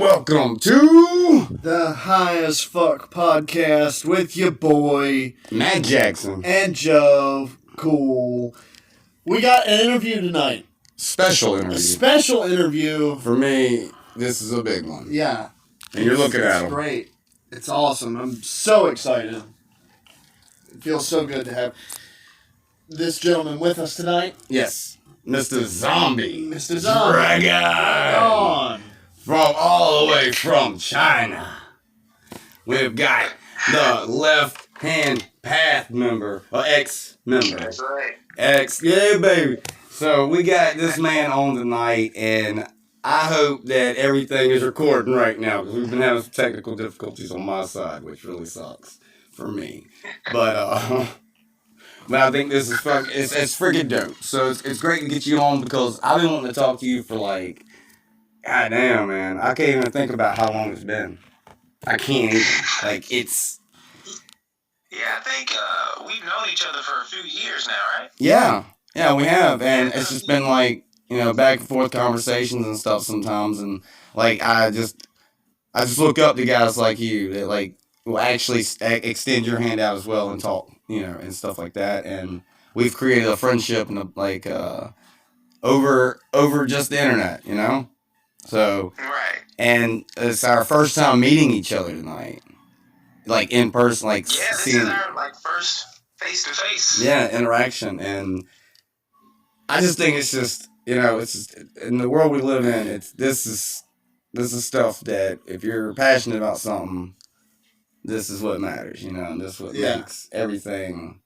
welcome to the High as Fuck podcast with your boy Matt Jackson and Joe Cool. We got an interview tonight. Special interview. A special interview. For me, this is a big one. Yeah. And you're looking at him. It's great. It's awesome. I'm so excited. It feels so good to have this gentleman with us tonight. Yes. Mr. Zombie. Mr. Zombie. Dragon. From all the way from China. We've got the Left Hand Path member, or ex-member. That's right. Yeah, baby. So we got this man on tonight, and I hope that everything is recording right now, because we've been having some technical difficulties on my side, which really sucks for me. But I think this is it's freaking dope. So it's great to get you on, because I've been wanting to talk to you for like, god damn, man. I can't even think about how long it's been. I can't even. Like, it's... Yeah, I think we've known each other for a few years now, right? Yeah, we have. And it's just been like, you know, back and forth conversations and stuff sometimes. And like, I just look up to guys like you that like will actually extend your hand out as well and talk, you know, and stuff like that. And we've created a friendship and over just the internet, you know? So, right. And it's our first time meeting each other tonight. Like, in person, like, yeah, this seeing... is our, like, first face-to-face. Yeah, interaction. And I just think it's just, you know, it's just, in the world we live in, this is stuff that if you're passionate about something, this is what matters, you know, and this is what makes everything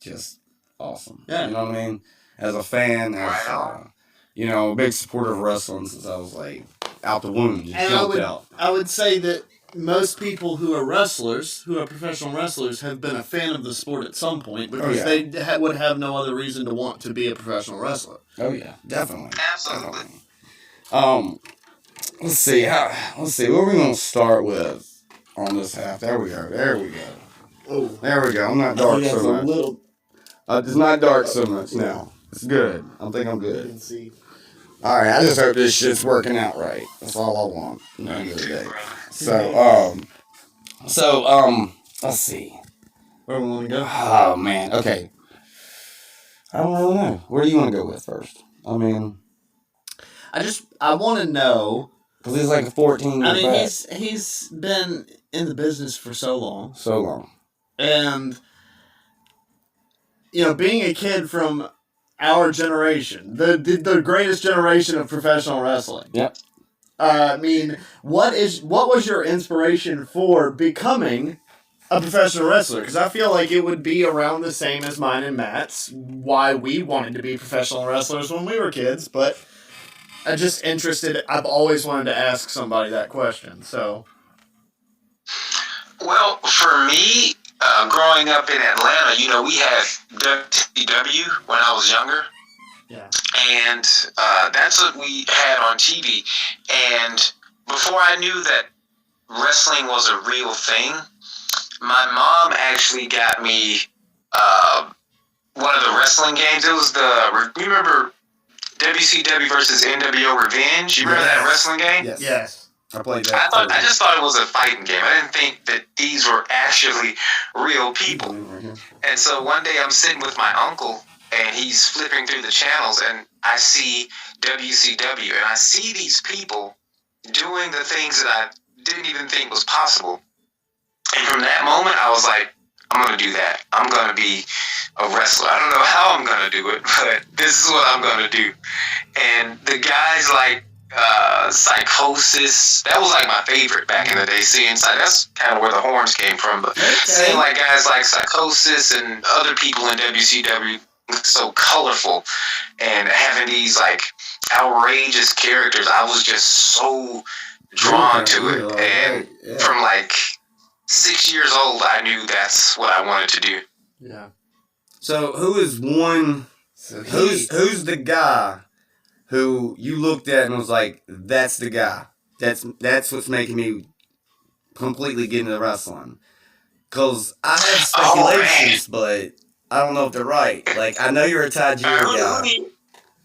just awesome. Yeah. You know what I mean? As a fan, you know, a big supporter of wrestling since I was like out the womb. And I would say that most people who are wrestlers, who are professional wrestlers, have been a fan of the sport at some point, because they would have no other reason to want to be a professional wrestler. Oh yeah, definitely. Absolutely. Definitely. Let's see. What are we gonna start with on this half? There we go. Oh, there we go. I'm not dark so much. It's not dark so much now. It's good. I think I'm good. You can see. All right. I just hope this shit's working out right. That's all I want. So, let's see. Where we want to go? Oh man. Okay. I don't really know. Where do you want to go with first? I mean, I want to know, because he's like a 14. I mean, he's been in the business for so long. And, you know, being a kid from our generation, the greatest generation of professional wrestling. Yep. I mean, what was your inspiration for becoming a professional wrestler? Because I feel like it would be around the same as mine and Matt's, why we wanted to be professional wrestlers when we were kids, but I'm just interested. I've always wanted to ask somebody that question, so... Well, for me, growing up in Atlanta, you know, we had WCW when I was younger. Yeah. And that's what we had on TV. And before I knew that wrestling was a real thing, my mom actually got me one of the wrestling games. It was you remember WCW versus NWO Revenge? You remember that wrestling game? Yes. I played that. I just thought it was a fighting game. I didn't think that these were actually real people. And so one day I'm sitting with my uncle, and he's flipping through the channels, and I see WCW, and I see these people doing the things that I didn't even think was possible. And from that moment, I was like, I'm going to do that. I'm going to be a wrestler. I don't know how I'm going to do it, but this is what I'm going to do. And the guys like Psychosis, that was like my favorite back in the day. That's kind of where the horns came from. But seeing like guys like Psychosis and other people in WCW, so colorful, and having these like outrageous characters, I was just so drawn to it. And from like 6 years old, I knew that's what I wanted to do. Yeah. So who's the guy who you looked at and was like, that's the guy. That's what's making me completely get into wrestling. Because I have speculations, but I don't know if they're right. Like, I know you're a Tajiri guy.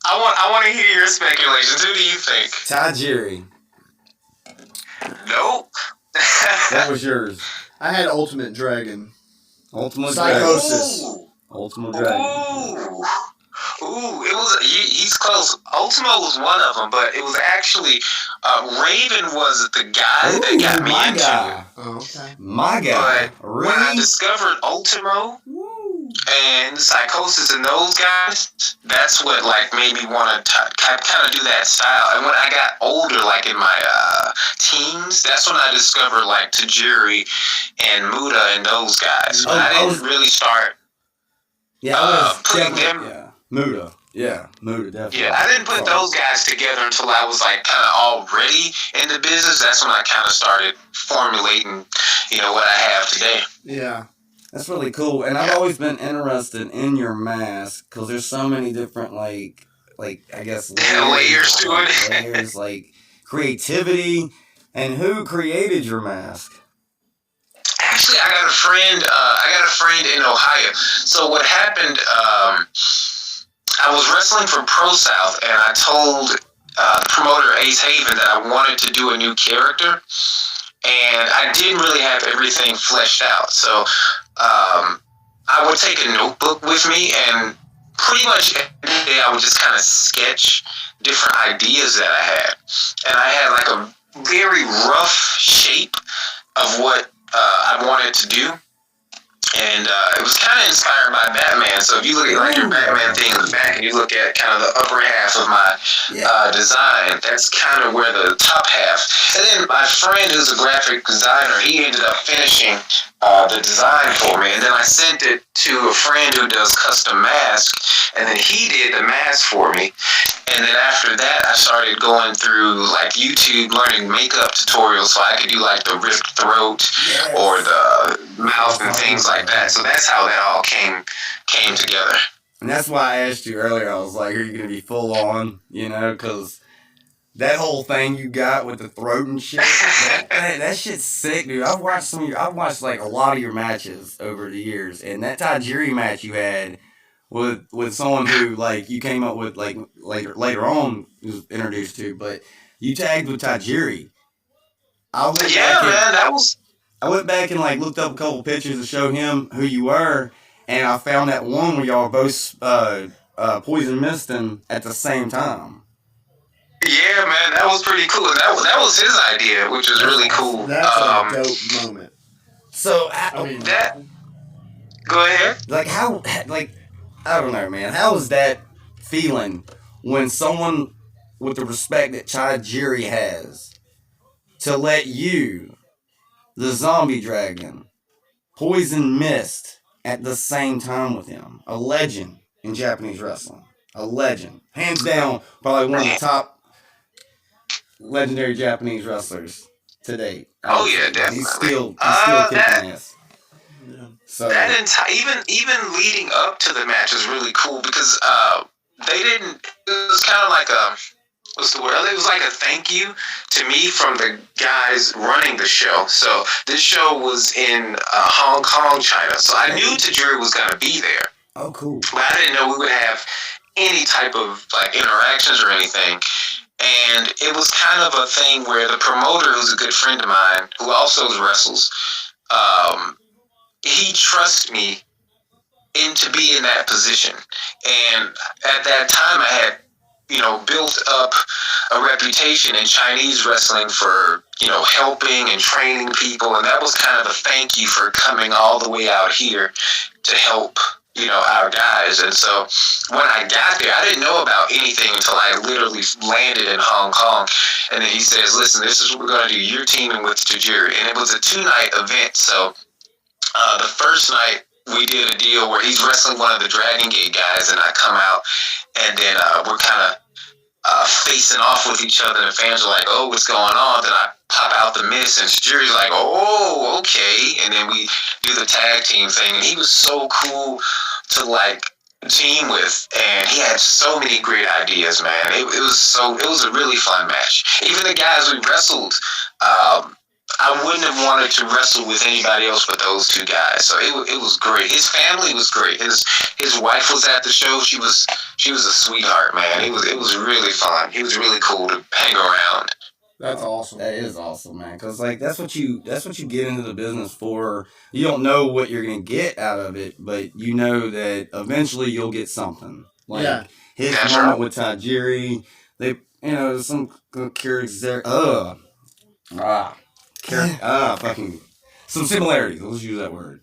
I want to hear your speculations. Who do you think? Tajiri. Nope. What was yours? I had Ultimate Dragon. Ultimate Psychosis. Dragon. Ooh. Ultimate Dragon. Ooh. Ooh, it was he's close. Ultimo was one of them, but it was actually Raven was the guy that got me my into guy. it. Oh, okay. My guy. But when I Really? discovered Ultimo and Psychosis and those guys, that's what like made me want to kind of do that style. And when I got older, like in my teens, that's when I discovered like Tajiri and Muda and those guys. But I didn't really start. Yeah, I was putting definitely- them- Yeah, Muda. Yeah, Muda, definitely. Yeah, I didn't put those guys together until I was like kind of already in the business. That's when I kind of started formulating, what I have today. Yeah. That's really cool, and I've always been interested in your mask because there's so many different like I guess Layers to it. layers, like creativity, and who created your mask? Actually, I got a friend in Ohio. So what happened? I was wrestling for Pro South, and I told the promoter Ace Haven that I wanted to do a new character, and I didn't really have everything fleshed out. So I would take a notebook with me, and pretty much every day I would just kind of sketch different ideas that I had, and I had like a very rough shape of what I wanted to do. And it was kind of inspired by Batman. So if you look at like your Batman thing in the back, and you look at kind of the upper half of my design, that's kind of where the top half. And then my friend, who's a graphic designer, he ended up finishing the design for me. And then I sent it to a friend who does custom masks, and then he did the mask for me. And then after that, I started going through like YouTube, learning makeup tutorials, so I could do like the ripped throat or the mouth and things like that. So that's how that all came together. And that's why I asked you earlier. I was like, "Are you gonna be full on?" Because that whole thing you got with the throat and shit, that shit's sick, dude. I've watched like a lot of your matches over the years, and that Tajiri match you had with someone who like you came up with like later on was introduced to, but you tagged with Tajiri. I went back and like looked up a couple pictures to show him who you were, and I found that one where y'all both poison misting at the same time. Yeah, man, that was pretty cool. That was his idea, which was really cool. That's a dope moment. So that. Go ahead. Like how I don't know, man. How is that feeling when someone with the respect that Tajiri has to let you, the zombie dragon, poison mist at the same time with him? A legend in Japanese wrestling. A legend. Hands down, probably one of the top legendary Japanese wrestlers to date. Oh yeah, definitely. He's still kicking ass. Yeah. So that even leading up to the match was really cool because they didn't. It was kind of like what's the word? It was like a thank you to me from the guys running the show. So this show was in Hong Kong, China. So I knew Tajiri was gonna be there. oh cool. But I didn't know we would have any type of like interactions or anything. And it was kind of a thing where the promoter, who's a good friend of mine, who also wrestles, he trusts me to be in that position. And at that time, I had, built up a reputation in Chinese wrestling for, helping and training people. And that was kind of a thank you for coming all the way out here to help, our guys. And so when I got there, I didn't know about anything until I literally landed in Hong Kong. And then he says, listen, this is what we're going to do. You're teaming with Tajiri. And it was a 2-night event. So the first night we did a deal where he's wrestling one of the Dragon Gate guys, and I come out, and then we're kind of facing off with each other, and the fans are like, oh, what's going on? Then I pop out the mist, and Tajiri's like, oh, okay. And then we do the tag team thing, and he was so cool to, like, team with, and he had so many great ideas, man. It was a really fun match. Even the guys we wrestled, I wouldn't have wanted to wrestle with anybody else but those two guys. So it was great. His family was great. His wife was at the show. She was a sweetheart, man. It was really fun. He was really cool to hang around. That's awesome. That is awesome, man. Because like that's what you get into the business for. You don't know what you're gonna get out of it, but you know that eventually you'll get something. Like Yeah. his That's moment right. with Tajiri, they some characters there. Fucking some similarities. Let's use that word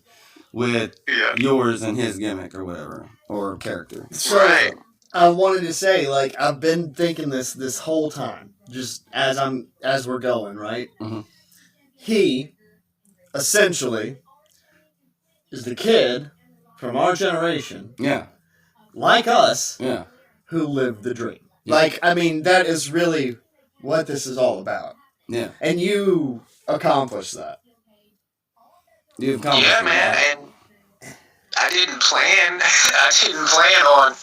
with Yeah. yours and his gimmick or whatever or character. So Right. I wanted to say, like, I've been thinking this whole time, just as we're going, right? Mhm. He essentially is the kid from our generation, Yeah, like us, yeah, who lived the dream. Yeah. Like, I mean, that is really what this is all about. yeah. And you accomplished that. You've accomplished Yeah, a man, lot. and I didn't plan. I didn't plan on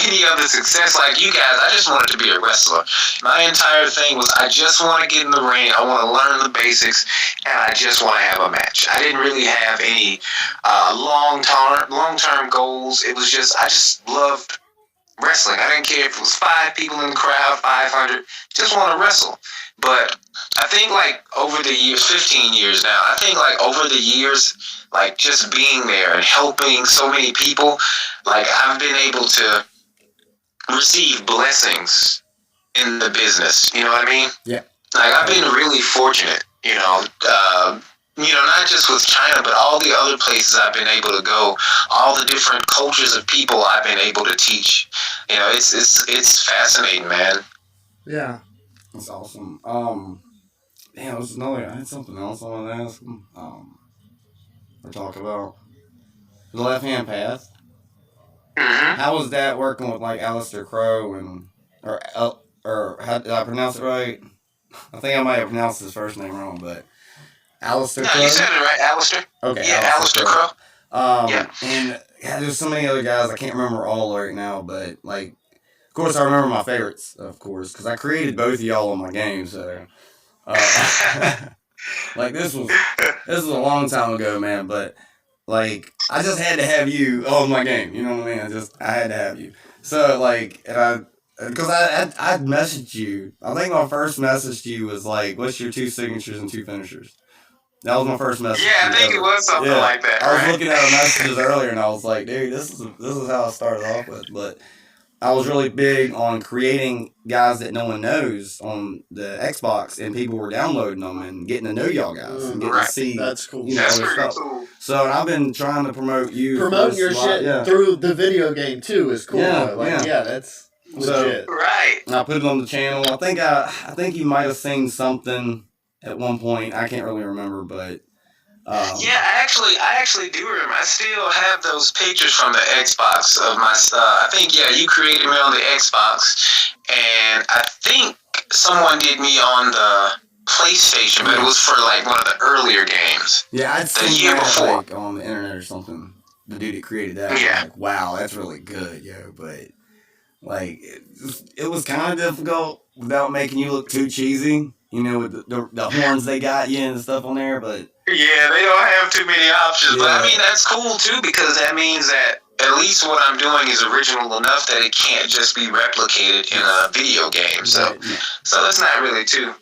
any other success like you guys. I just wanted to be a wrestler. My entire thing was I just want to get in the ring. I want to learn the basics, and I just want to have a match. I didn't really have any long-term goals. It was just I just loved wrestling. I didn't care if it was 5 people in the crowd, 500. Just want to wrestle. But I think like over the years, 15 years now, I think like over the years, like just being there and helping so many people, like I've been able to receive blessings in the business. You know what I mean? Yeah. Like I've been really fortunate, not just with China, but all the other places I've been able to go, all the different cultures of people I've been able to teach. You know, it's fascinating, man. Yeah. That's awesome. Damn, was another. I had something else I wanted to ask him. Or talk about the left hand path. Mm-hmm. How was that working with like Aleister Crow or how did I pronounce it right? I think I might have pronounced his first name wrong, but Aleister No, Crow. you said it right, Alistair. Okay, Yeah, Alistair Crow. Yeah. And there's so many other guys I can't remember all right now, but like, of course, I remember my favorites, of course, because I created both of y'all on my game. So, like this was a long time ago, man. But like, I just had to have you on my game. You know what I mean? I had to have you. So like, because I messaged you. I think my first message to you was like, "What's your 2 signatures and 2 finishers?" That was my first message. Yeah, I to you think it ever. was something Yeah. like that. I was right? looking at our messages earlier, and I was like, "Dude, this is how I started off with." But I was really big on creating guys that no one knows on the Xbox, and people were downloading them and getting to know y'all guys and getting Right. to see. That's cool. You know, That's other pretty stuff. cool. So I've been trying to promote you. Promoting your shit Yeah. through the video game too is cool. Yeah, though. Like, yeah. that's So- legit. Right. I put it on the channel. I think you might have seen something at one point. I can't really remember, but Yeah, I actually do remember. I still have those pictures from the Xbox of my I think, yeah, you created me on the Xbox, and I think someone did me on the PlayStation, but it was for like one of the earlier games. yeah, I'd The seen year that before. like on the internet or something. The dude that created that, Yeah. like, wow, that's really good, yo. But like, it was kind of difficult without making you look too cheesy. You know, with the horns they got you and stuff on there, but. Yeah, they don't have too many options, but I Yeah. mean, that's cool too, because that means that at least what I'm doing is original enough that it can't just be replicated in a video game. So, Right, yeah. so that's not really too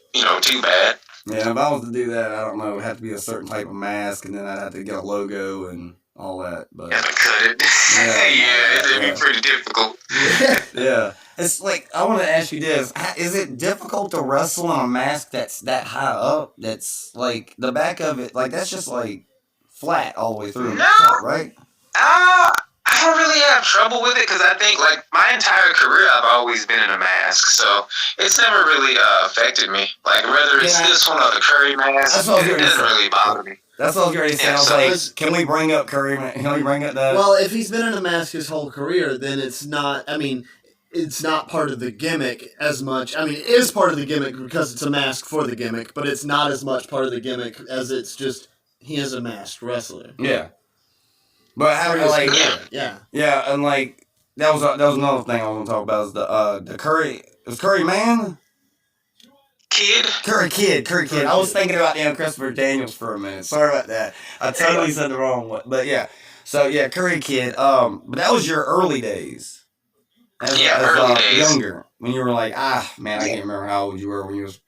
bad. Yeah, if I was to do that, I don't know, it'd have to be a certain type of mask, and then I'd have to get a logo and all that. But You have to cut it. Yeah, yeah, it'd yeah. be pretty difficult. yeah, it's like I want to ask you this: is it difficult to wrestle in a mask that's that high up? That's like the back of it, like that's just like flat all the way through, No. right? I don't really have trouble with it because I think like my entire career I've always been in a mask, so it's never really affected me. Like whether it's Yeah. this one or the Curry mask, That's what I was it gonna doesn't say. really bother me. That's what I was going to say. I was Yeah, like, so- can we bring up Curry? Can we bring up that? Well, if he's been in a mask his whole career, then it's not. I mean, it's not part of the gimmick as much. I mean, it is part of the gimmick because it's a mask for the gimmick, but it's not as much part of the gimmick as it's just he is a masked wrestler. yeah, but how For his like career, yeah. yeah, and like that was another thing I was going to talk about is the Curry. Is Curry man? Kid, Curry Kid. I was thinking about Christopher Daniels for a minute. Sorry about that. I totally said the wrong one. But yeah. So yeah, Curry Kid. But that was your early days. As Yeah, early days. Younger. when you were like, man, I can't remember how old you were when you was,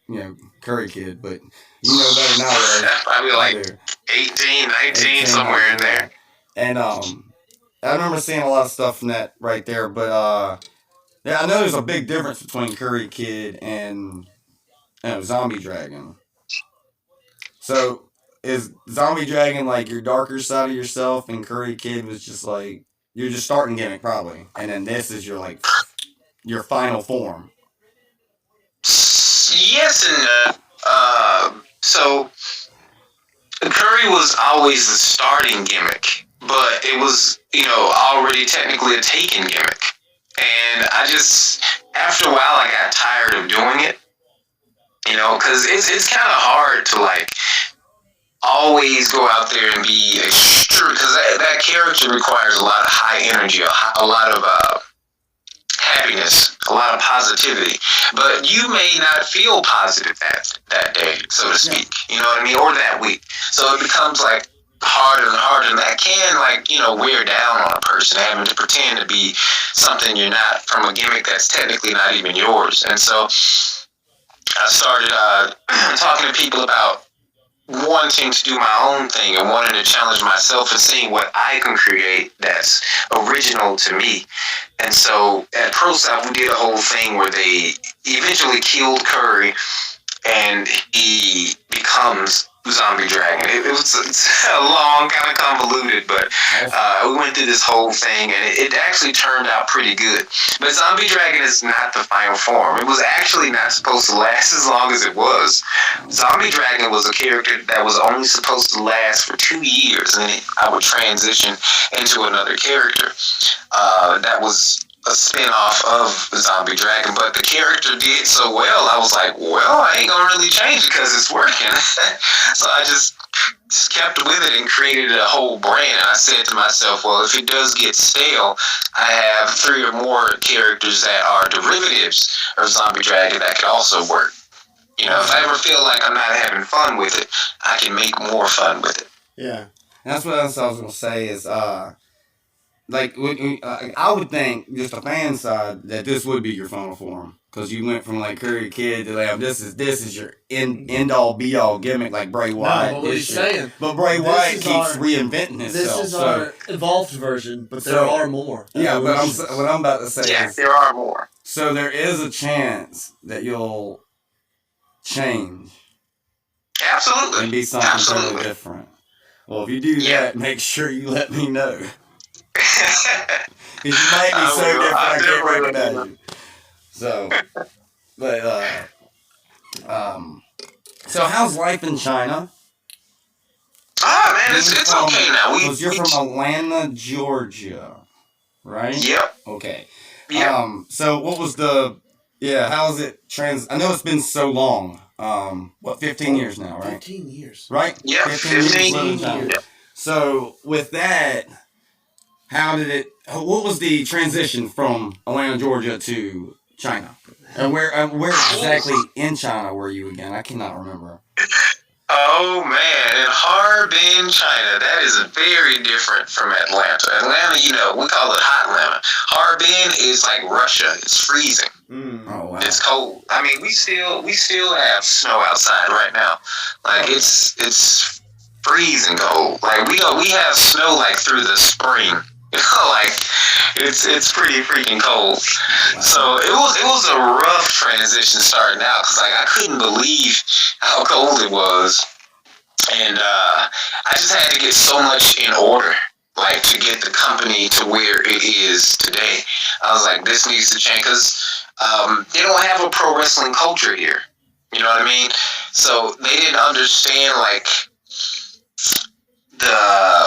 Curry Kid, but you know better nowadays. Probably I like do. 18, 19, 18, somewhere in 19. there. And I remember seeing a lot of stuff from that right there, but yeah, I know there's a big difference between Curry Kid and Zombie Dragon. So is Zombie Dragon like your darker side of yourself, and Curry Kid was just like you're just starting gimmick probably, and then this is your like your final form. Yes and no. So Curry was always the starting gimmick, but it was, already technically a taken gimmick. And I just, after a while, I got tired of doing it, because it's kind of hard to, like, always go out there and be extreme, because that character requires a lot of high energy, a lot of happiness, a lot of positivity, but you may not feel positive that day, so to speak. You know what I mean, or that week. So it becomes like harder and harder, and that can wear down on a person, having to pretend to be something you're not from a gimmick that's technically not even yours. And so I started talking to people about wanting to do my own thing and wanting to challenge myself and seeing what I can create that's original to me. And so at Pro South, we did a whole thing where they eventually killed Curry and he becomes Zombie Dragon. It's a long, kind of convoluted, but we went through this whole thing, and it actually turned out pretty good. But Zombie Dragon is not the final form. It was actually not supposed to last as long as it was. Zombie Dragon was a character that was only supposed to last for 2 years, and then I would transition into another character that was a spin-off of Zombie Dragon, but the character did so well, I was like, well, I ain't gonna really change it because it's working. So I just kept with it and created a whole brand. And I said to myself, well, if it does get stale, I have 3 or more characters that are derivatives of Zombie Dragon that could also work. If I ever feel like I'm not having fun with it, I can make more fun with it. Yeah. That's what I was going to say is, like, I would think, just the fan side, that this would be your final form. Because you went from, like, Curry Kid to, like, this is your end-all, be-all gimmick, like Bray Wyatt. No, what he's saying. But Bray Wyatt keeps reinventing himself. This is our evolved version, but there are more. Yeah, but what I'm about to say is... there are more. So there is a chance that you'll change. Absolutely. And be something totally different. Well, if you do that, make sure you let me know. You might be so different I can't recognize you. So, but so how's life in China? Ah, man, it's okay now. You're from Atlanta, Georgia, right? Yep. Okay. Yep. So what was how's it I know it's been so long. 15 years now, right? 15 years. Right? Yeah, 15 years. So with that, what was the transition from Atlanta, Georgia to China? And where exactly in China were you again? I cannot remember. Oh man, in Harbin, China, that is very different from Atlanta. Atlanta, we call it hot Atlanta. Harbin is like Russia. It's freezing. Oh wow. It's cold. I mean, we still have snow outside right now. Like it's freezing cold. Like we have snow like through the spring. Like it's pretty freaking cold. Wow. So it was a rough transition starting out because I couldn't believe how cold it was, and I just had to get so much in order, like to get the company to where it is today. I was like, this needs to change because they don't have a pro wrestling culture here. You know what I mean? So they didn't understand like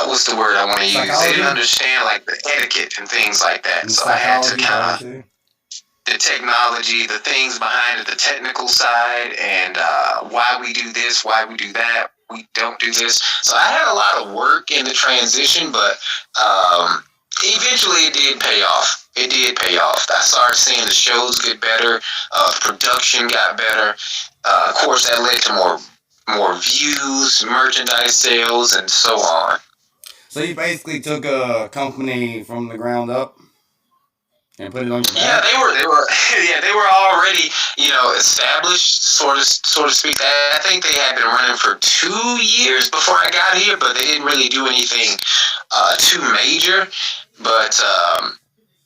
what's the word I want to use? They didn't understand like the etiquette and things like that. And so I had to kind of the technology, the things behind it, the technical side, and why we do this, why we do that, we don't do this. So I had a lot of work in the transition, but eventually it did pay off. It did pay off. I started seeing the shows get better, production got better. Of course, that led to more views, merchandise sales, and so on. So you basically took a company from the ground up? and put it on your Yeah, back? they were already, established, so to speak. I think they had been running for 2 years before I got here, but they didn't really do anything too major. But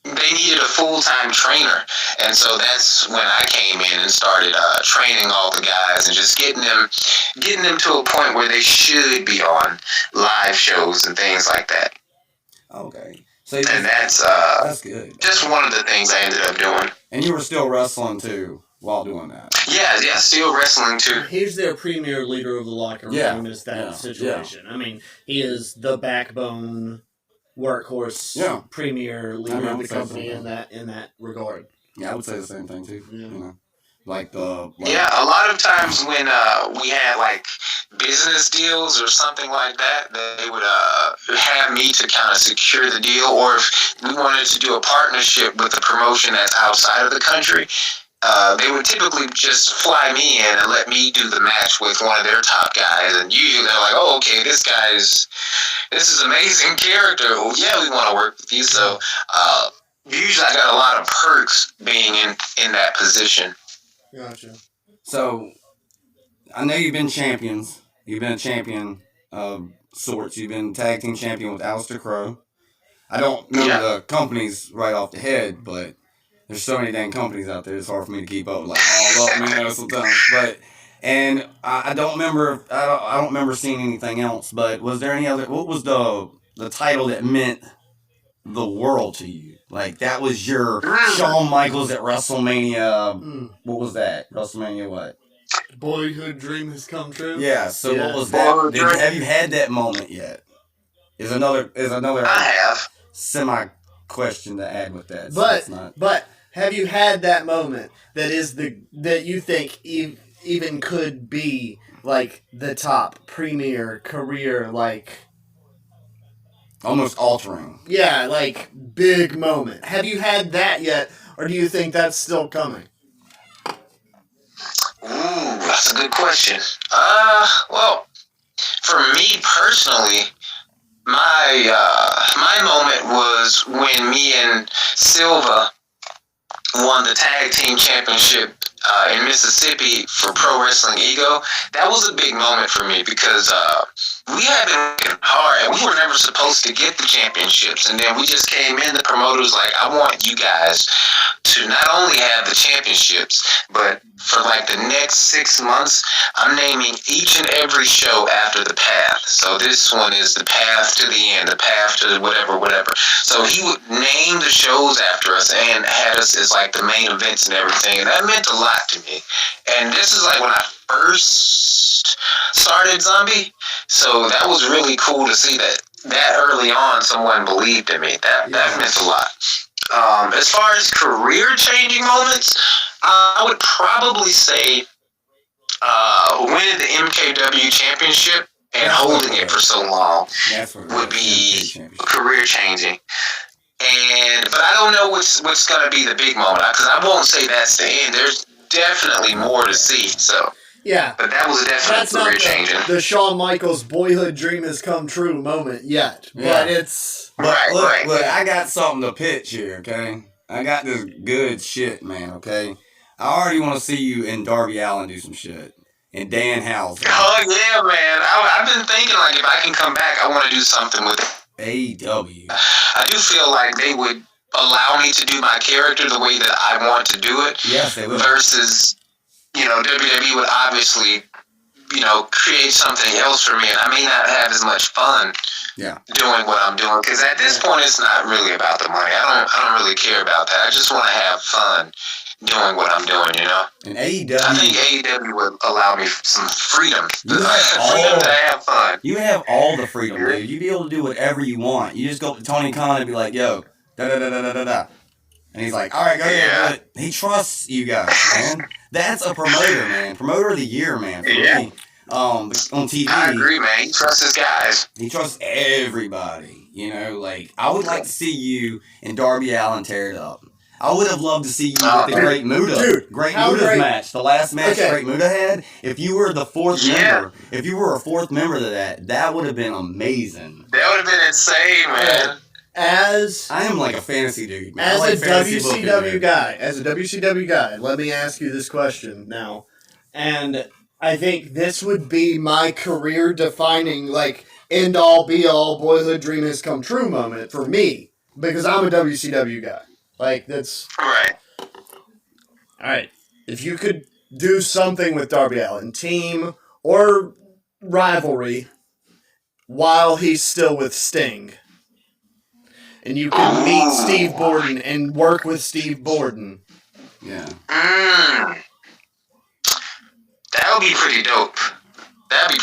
they needed a full-time trainer, and so that's when I came in and started training all the guys and just getting them to a point where they should be on live shows and things like that. Okay. So And that's good. just one of the things I ended up doing. And you were still wrestling too while doing that. Yeah, still wrestling too. He's their premier leader of the locker room Yeah, in this yeah, situation. I mean, he is the backbone, workhorse, Yeah. premier leader I of would the say company so. in that regard. Yeah, I would say the same thing too. Yeah. You know, like the Yeah, a lot of times when we had like business deals or something like that, they would have me to kind of secure the deal, or if we wanted to do a partnership with a promotion that's outside of the country, they would typically just fly me in and let me do the match with one of their top guys, and usually they're like, "Oh, okay, this is amazing character. Well, yeah, we want to work with you." So usually I got a lot of perks being in that position. Gotcha. So I know you've been champions. You've been a champion of sorts. You've been tag team champion with Aleister Crow. I don't remember the companies right off the head, but there's so many dang companies out there. It's hard for me to keep up, like all up, sometimes. But and I don't remember. I don't remember seeing anything else. But was there any other? What was the title that meant the world to you? Like that was your Shawn Michaels at WrestleMania. What was that? WrestleMania what? Boyhood dream has come true. Yeah. So Yeah. what was that? Have you had that moment yet? Is another I have. semi question to add with that. So But it's not. but have you had that moment that you think even could be like the top premier career, like Almost altering. yeah, like big moment? Have you had that yet, or do you think that's still coming? Ooh, that's a good question. Well, for me personally, my moment was when me and Silva won the tag team championship in Mississippi for Pro Wrestling Ego. That was a big moment for me because we had been working hard and we were never supposed to get the championships. And then we just came in, the promoter was like, I want you guys to not only have the championships, but for like the next 6 months, I'm naming each and every show after the path. So this one is the path to the end, the path to whatever. So he would name the shows after us and had us as like the main events and everything. And that meant a lot to me. And this is like when I first started Zombie. So that was really cool to see that early on someone believed in me. That meant a lot. As far as career-changing moments, I would probably say winning the MKW championship and holding it for so long would be career-changing. But I don't know what's going to be the big moment, because I won't say that's the end. There's definitely more to see. So Yeah. but that was definitely That's not career-changing. the Shawn Michaels boyhood dream has come true moment yet. Yeah. But it's Right. Look, I got something to pitch here, okay? I got this good shit, man, okay? I already want to see you and Darby Allin do some shit. And Dan Housen. Oh, yeah, man. I've been thinking, like, if I can come back, I want to do something with AEW. I do feel like they would allow me to do my character the way that I want to do it. Yes, they will. Versus, WWE would obviously, create something else for me, and I may not have as much fun doing what I'm doing. Because at this point, it's not really about the money. I don't really care about that. I just want to have fun doing what I'm doing, And I AEW, think AEW would allow me some freedom. You have Freedom to have fun. you have all the freedom, dude. You be able to do whatever you want. You just go up to Tony Khan and be like, yo, da-da-da-da-da-da. And he's like, all right, go ahead, do it. He trusts you guys, man. That's a promoter, man. Promoter of the year, man, for me. On TV. I agree, man. He trusts his guys. He trusts everybody. Like, I would like to see you and Darby Allin tear it up. I would have loved to see you with the Great Muta. Dude, Great how Muta's great- match. The last match Okay. Great Muta had. If you were the fourth Yeah. member, if you were a fourth member to that would have been amazing. That would have been insane, man. I am like a fantasy dude, man. I As like a fantasy booking, WCW guy, let me ask you this question now. And I think this would be my career defining, like, end all be all boyhood dream has come true moment for me. Because I'm a WCW guy. Like, that's. Right. Alright. If you could do something with Darby Allin, team or rivalry, while he's still with Sting, and you can meet Steve Borden and work with Steve Borden. Yeah. That would be pretty dope. That'd be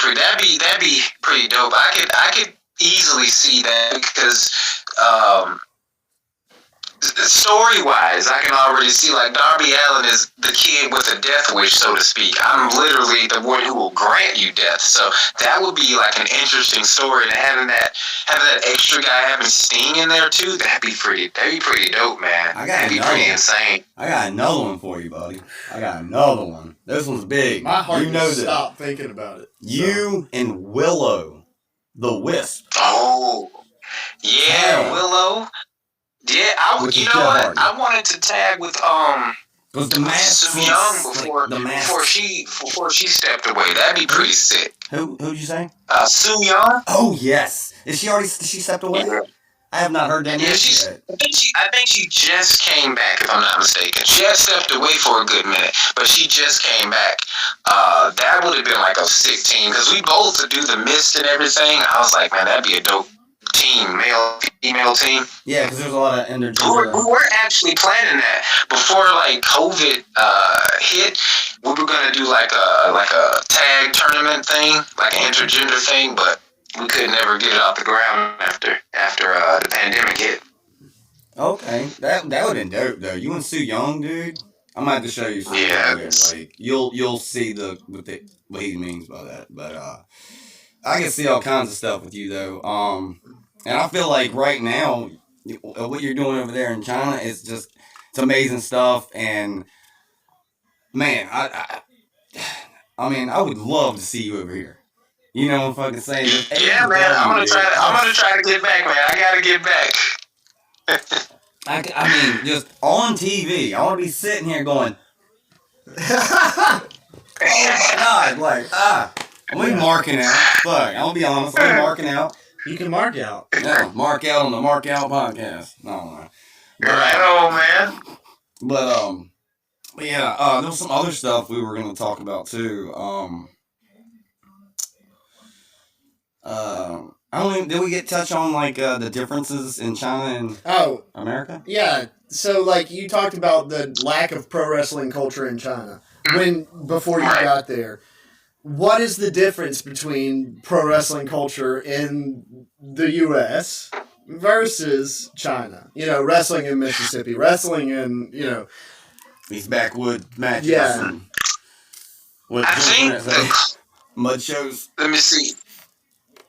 pretty dope. I could easily see that because story wise, I can already see like Darby Allin is the kid with a death wish, so to speak. I'm literally the one who will grant you death. So that would be like an interesting story. And having that extra guy having Sting in there too, that'd be pretty dope, man. That'd be pretty insane. I got another one for you, buddy. I got another one. This one's big. My heart you know just stopped thinking about it. You and Willow, the Wisp. Oh, yeah, Willow. Yeah, you know what? I wanted to tag with Was the mask Su Yung before she stepped away. That'd be pretty sick. Who'd you say? Su Yung. Oh yes. Is she stepped away? Yeah. I have not heard that news yet. I think she just came back, if I'm not mistaken. She had stepped away for a good minute, but she just came back. That would have been like a sick team because we both do the mist and everything. I was like, man, that'd be a dope team, male female team. Yeah, because there's a lot of intergender. We were actually planning that before like COVID hit. We were gonna do like a tag tournament thing, like an intergender thing, but we could never get it off the ground after the pandemic hit. Okay, that would have been dope though. You and Su Yung, dude. I'm gonna have to show you something. Yeah, like you'll see what he means by that. But I can see all kinds of stuff with you though. And I feel like right now, what you're doing over there in China is it's amazing stuff. And man, I mean, I would love to see you over here. You know what I'm fucking saying? Yeah, man. I'm gonna try to get back, man. I gotta get back. I mean, just on TV, I want to be sitting here going, oh my god, like, I'm marking out. Fuck, I'll be honest, I'm marking out. You can mark out. Yeah, mark out on the Mark Out podcast. No. Right on, man. But yeah, there was some other stuff we were going to talk about too. I don't even, did we get touch on like the differences in China and America? Yeah. So like you talked about the lack of pro wrestling culture in China before you got there. What is the difference between pro wrestling culture in the U.S. versus China? You know, wrestling in Mississippi, wrestling in, you know, these backwood matches. Yeah. And what I think mud shows. Let me see.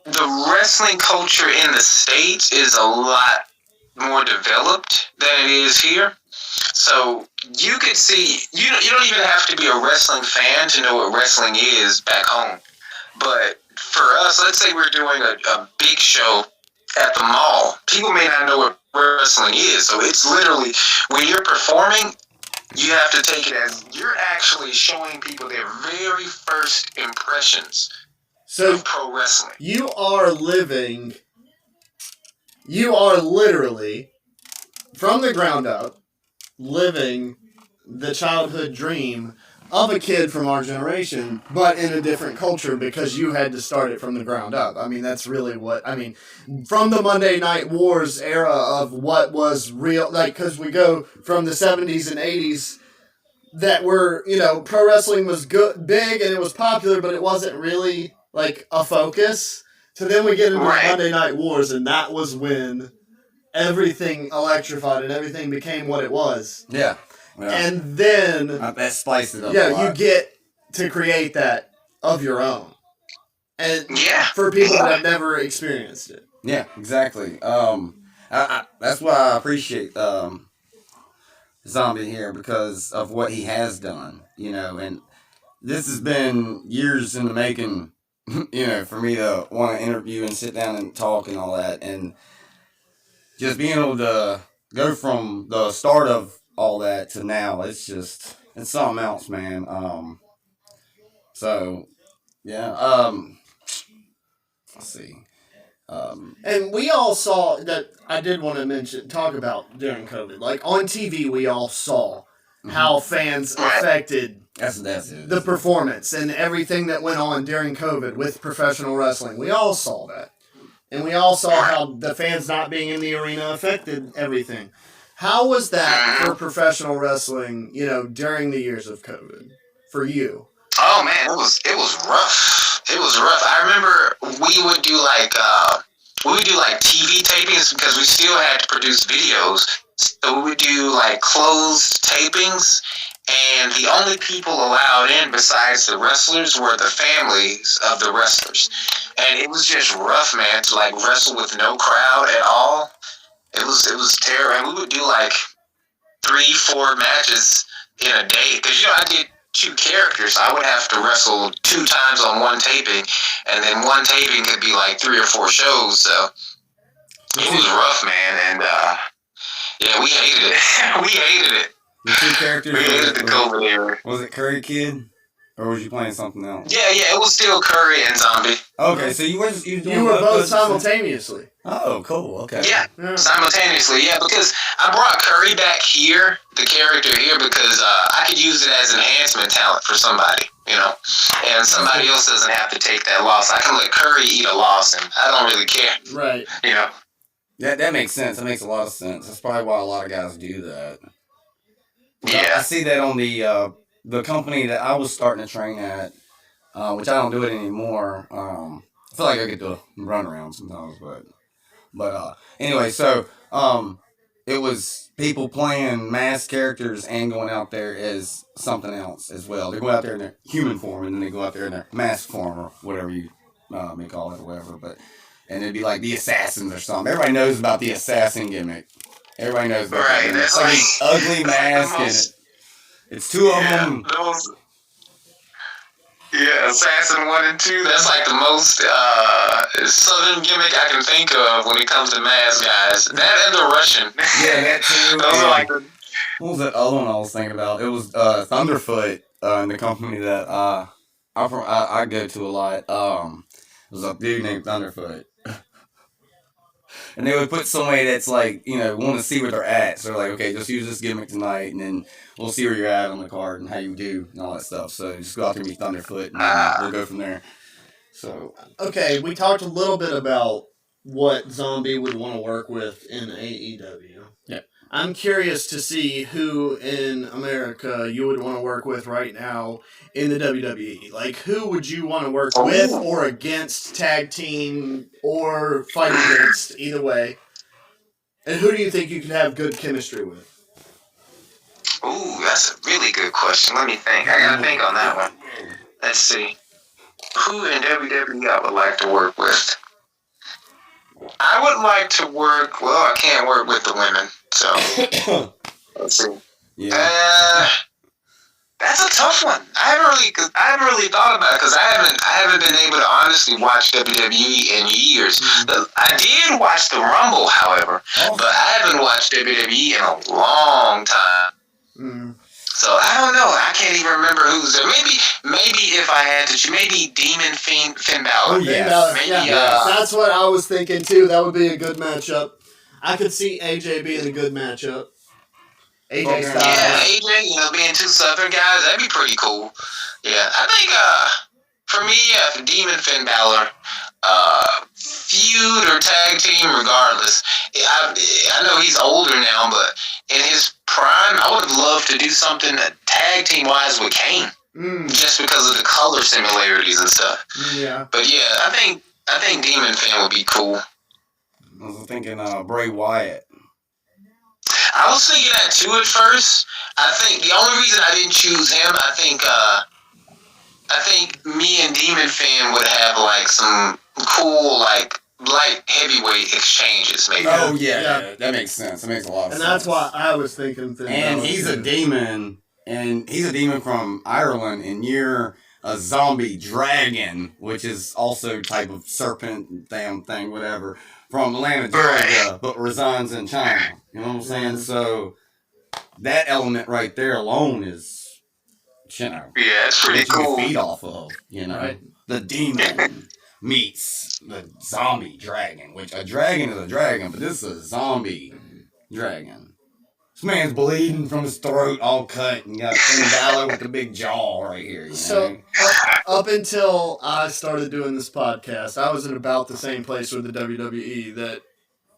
The wrestling culture in the States is a lot more developed than it is here. So you could see, you don't even have to be a wrestling fan to know what wrestling is back home. But for us, let's say we're doing a big show at the mall. People may not know what wrestling is. So it's literally, when you're performing, you have to take it as you're actually showing people their very first impressions of pro wrestling. You are literally, from the ground up, living the childhood dream of a kid from our generation, but in a different culture because you had to start it from the ground up. I mean, that's really from the Monday Night Wars era of what was real, like, because we go from the 70s and 80s that were, you know, pro wrestling was big and it was popular, but it wasn't really, like, a focus. So then we get into Monday Night Wars, and that was when everything electrified and everything became what it was. Yeah. And then that spiced it up. Yeah, you get to create that of your own. And for people that have never experienced it. Yeah, exactly. That's why I appreciate Zombie here, because of what he has done, you know, and this has been years in the making, you know, for me to want to interview and sit down and talk and all that. And just being able to go from the start of all that to now, it's something else, man. So yeah, let's see. And we all saw that. I did want to talk about during COVID. Like on TV, we all saw how fans affected That's it. the performance and everything that went on during COVID with professional wrestling. We all saw that. And we all saw how the fans not being in the arena affected everything. How was that for professional wrestling, during the years of COVID for you? Oh man, it was rough. It was rough. I remember we would do like TV tapings because we still had to produce videos. So we would do like closed tapings, and the only people allowed in besides the wrestlers were the families of the wrestlers. And it was just rough, man, to like wrestle with no crowd at all. It was terrible. And we would do like 3-4 matches in a day because I did 2 characters. I would have to wrestle 2 times on one taping, and then one taping could be like 3 or 4 shows. So it was rough, man. And yeah, we hated it. We hated it. The 2 characters. We hated the COVID era. Was it Curry Kid, or was you playing something else? Yeah, it was still Curry and Zombie. Okay, so you were both simultaneously. Oh, cool. Okay. Yeah, simultaneously. Yeah, because I brought Curry back here, the character here, because I could use it as enhancement talent for somebody, and somebody else doesn't have to take that loss. I can let Curry eat a loss, and I don't really care. Right. That makes sense. That makes a lot of sense. That's probably why a lot of guys do that. Yeah. I see that on the company that I was starting to train at, which I don't do it anymore. I feel like I get to run around sometimes, but anyway, so it was people playing masked characters and going out there as something else as well. They go out there in their human form, and then they go out there in their masked form, or whatever you may call it, or whatever. And it'd be like the assassins or something. Everybody knows about the assassin gimmick. Everybody knows about Right, that. that's It's like like- an ugly mask, and it's 2 of them. Assassin 1 and 2. That's like the most southern gimmick I can think of when it comes to mask guys. That and the Russian. Yeah, that too. Those are like the. What was that other one I was thinking about? It was Thunderfoot in the company that I go to a lot. It was a dude named Thunderfoot. And they would put somebody that's like, want to see where they're at. So they're like, okay, just use this gimmick tonight, and then we'll see where you're at on the card and how you do and all that stuff. So just go out there and be Thunderfoot, and then we'll go from there. So Okay, we talked a little bit about what Zombie would want to work with in AEW. Yeah. I'm curious to see who in America you would want to work with right now in the WWE. Like, who would you want to work with or against, tag team, or fight against, either way? And who do you think you could have good chemistry with? Ooh, that's a really good question. Let me think. I gotta think on that one. Let's see. Who in WWE I would like to work with? I would like to work. Well, I can't work with the women, so let's see. yeah, That's a tough one. I haven't really thought about it because I haven't been able to honestly watch WWE in years. I did watch the Rumble, however, but I haven't watched WWE in a long time. So I don't know. I can't even remember who's there. Maybe if I had to choose, maybe Demon Finn Balor. Oh, yeah. Maybe That's what I was thinking too. That would be a good matchup. I could see AJ being a good matchup. AJ Styles. Yeah, AJ, being 2 Southern guys, that'd be pretty cool. Yeah, I think for me, for Demon Finn Balor, feud or tag team, regardless. I know he's older now, but in his prime, I would have loved to do something tag team wise with Kane, just because of the color similarities and stuff. Yeah. But yeah, I think Demon Finn would be cool. I was thinking Bray Wyatt. I was thinking that too at first. I think the only reason I didn't choose him, I think me and Demon Finn would have like some cool like light heavyweight exchanges, maybe. Oh yeah, that makes sense. That makes a lot of sense. And that's why I was thinking Finn And Balor he's too. a demon, and he's a demon from Ireland, and you're a zombie dragon, which is also type of serpent damn thing, whatever. from Atlanta, Georgia, but resides in China. You know what I'm saying? So that element right there alone is, Yeah, it's pretty what you cool. can feed off of. Right. The demon meets the zombie dragon, which a dragon is a dragon, but this is a zombie dragon. This man's bleeding from his throat, all cut, and got Finn Balor with the big jaw right here. You know? So up until I started doing this podcast, I was in about the same place with the WWE that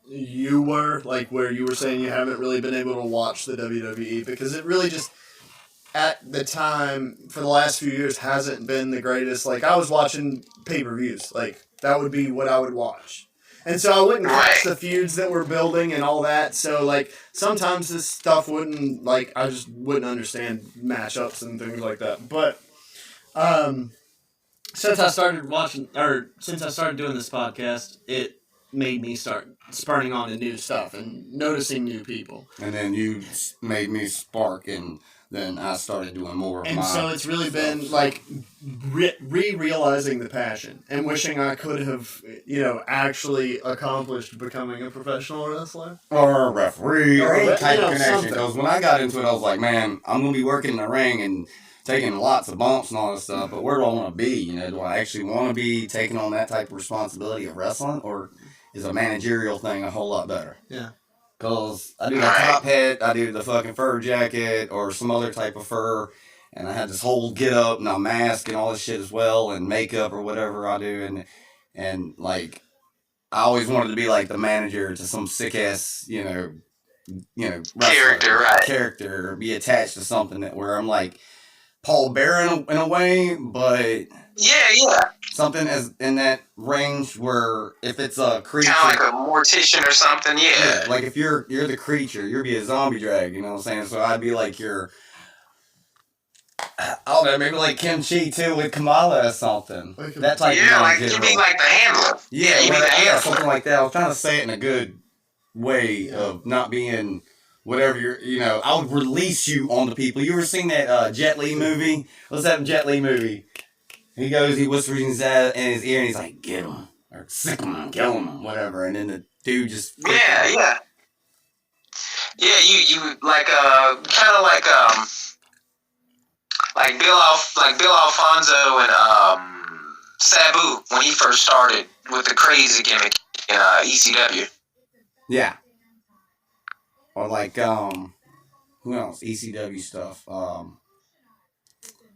you were, like where you were saying you haven't really been able to watch the WWE because it really just at the time for the last few years hasn't been the greatest. Like I was watching pay-per-views, like that would be what I would watch. And so I wouldn't catch the feuds that we're building and all that. So like sometimes this stuff wouldn't like I just wouldn't understand matchups and things like that. But since I started doing this podcast, it made me start spurning on to new stuff and noticing new people. And then you made me spark, and then I started doing more of And my so it's really stuff. been like realizing the passion and wishing I could have, actually accomplished becoming a professional wrestler. Or a referee, or any type of connection. something. Because when I got into it, I was like, man, I'm going to be working in the ring and taking lots of bumps and all this stuff, but where do I want to be? Do I actually want to be taking on that type of responsibility of wrestling, or is a managerial thing a whole lot better? Yeah. Because I do the top hat, I do the fucking fur jacket, or some other type of fur, and I had this whole get up and a mask and all this shit as well, and makeup or whatever I do, and like, I always wanted to be like the manager to some sick ass, wrestler, character, or be attached to something where I'm like Paul Bear in a way, but Yeah. something as in that range where if it's a creature, Kind of like a mortician or something, yeah. like if you're the creature, you'd be a zombie drag, you know what I'm saying? So I'd be like I don't know, maybe like Kim Chi too with Kamala or something. That type of Yeah, like manager. you be like the handler. Yeah, you be the handler. something like that. I was trying to say it in a good way of not being whatever I would release you on the people. You ever seen that Jet Li movie? What's that Jet Li movie? He whispers in his ear, and he's like, get him, or sick him, kill him, whatever. And then the dude just... Yeah. Yeah, you like, kind of like Bill Alfonso and Sabu when he first started with the crazy gimmick in ECW. Yeah. Or like who else? ECW stuff. What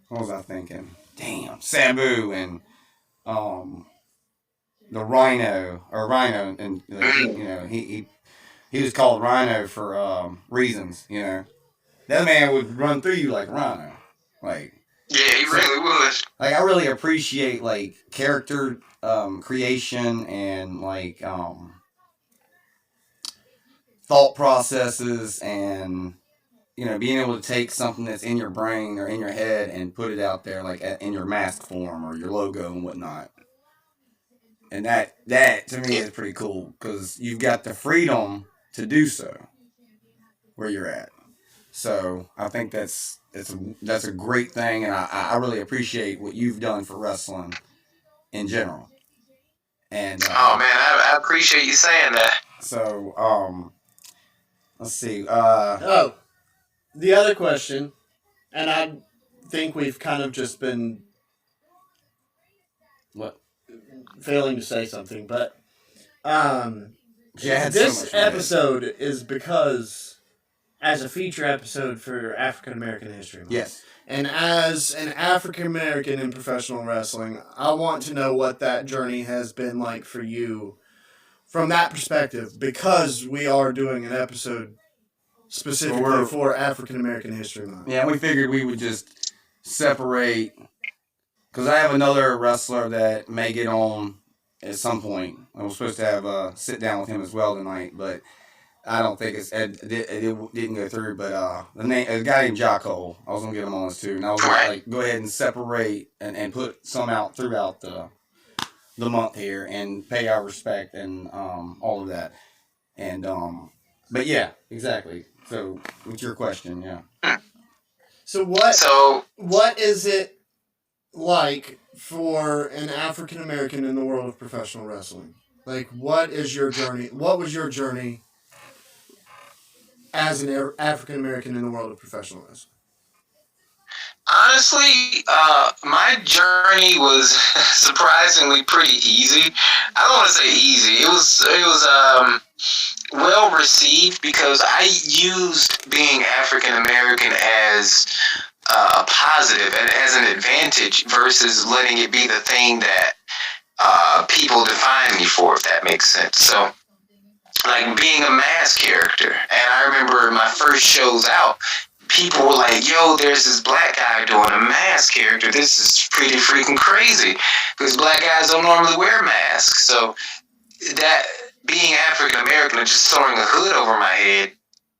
was I thinking? Damn, Sabu and the Rhino and he was called Rhino for reasons. That man would run through you like Rhino. Like, yeah, he really would. Like, I really appreciate like character creation and like thought processes and being able to take something that's in your brain or in your head and put it out there like in your mask form or your logo and whatnot. And that to me is pretty cool because you've got the freedom to do so where you're at. So I think that's a great thing, and I really appreciate what you've done for wrestling in general. And oh man, I appreciate you saying that. So let's see. The other question, and I think we've kind of just been failing to say something, but this episode is because as a feature episode for African American History Month. Yes. And as an African American in professional wrestling, I want to know what that journey has been like for you from that perspective, because we are doing an episode specifically for African American History Month. Yeah, we figured we would just separate, because I have another wrestler that may get on at some point. I was supposed to have a sit down with him as well tonight, but I don't think it didn't go through. But a guy named Jocko, I was gonna get him on this too, and I was gonna like go ahead and separate and put some out throughout the month here and pay our respect and all of that. And but yeah, exactly. So what's your question? Yeah. So what is it like for an African American in the world of professional wrestling? Like, what is your journey? What was your journey as an African American in the world of professional wrestling? Honestly, my journey was surprisingly pretty easy. I don't want to say easy. It was well received because I used being African American as a positive and as an advantage versus letting it be the thing that people define me for, if that makes sense. So, like being a mass character, and I remember my first shows out, people were like, "Yo, there's this black guy doing a mask character. This is pretty freaking crazy," because black guys don't normally wear masks. So that being African American and just throwing a hood over my head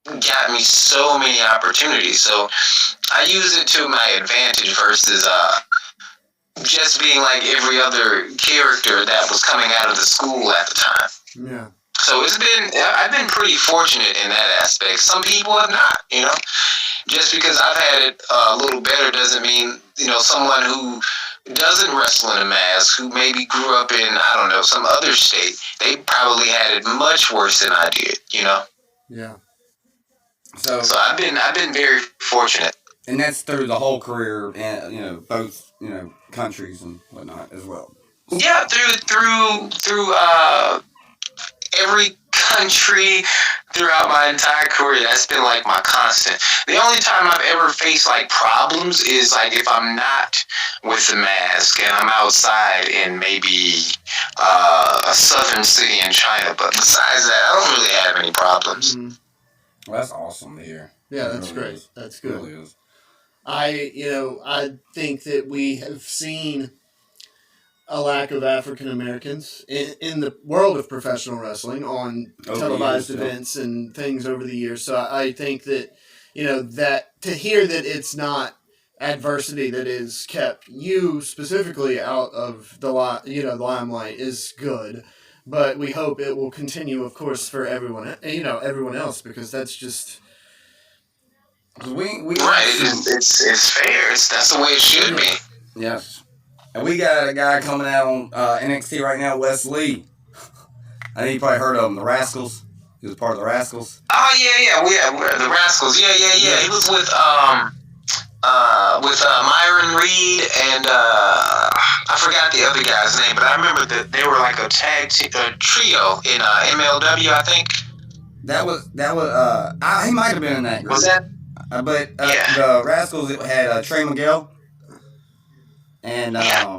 got me so many opportunities. So I use it to my advantage versus just being like every other character that was coming out of the school at the time. Yeah. So I've been pretty fortunate in that aspect. Some people have not, Just because I've had it a little better doesn't mean, someone who doesn't wrestle in a mask, who maybe grew up in, I don't know, some other state, they probably had it much worse than I did, Yeah. So I've been very fortunate. and that's through the whole career, and both countries and whatnot as well. Yeah, through every country throughout my entire career. That's been like my constant. The only time I've ever faced like problems is like if I'm not with the mask and I'm outside in maybe a southern city in China. But besides that, I don't really have any problems. Mm-hmm. Well, that's awesome to hear. Yeah, It that's really great. is. That's It good. really is. I think that we have seen a lack of African Americans in the world of professional wrestling on Over televised the years, yeah. events and things over the years. So I think that that to hear that it's not adversity that has kept you specifically out of the limelight is good. But we hope it will continue, of course, for everyone else, because that's just 'Cause we Right, it's fair. That's the way it should be. Yes. And we got a guy coming out on NXT right now, Wes Lee. I think you probably heard of him, the Rascals. He was part of the Rascals. Oh yeah, we're the Rascals. Yeah. He was with Myron Reed and I forgot the other guy's name, but I remember that they were like a trio in MLW, I think. That was he might have been in that group. Was that? But Yeah. the Rascals had Trey Miguel and Yeah,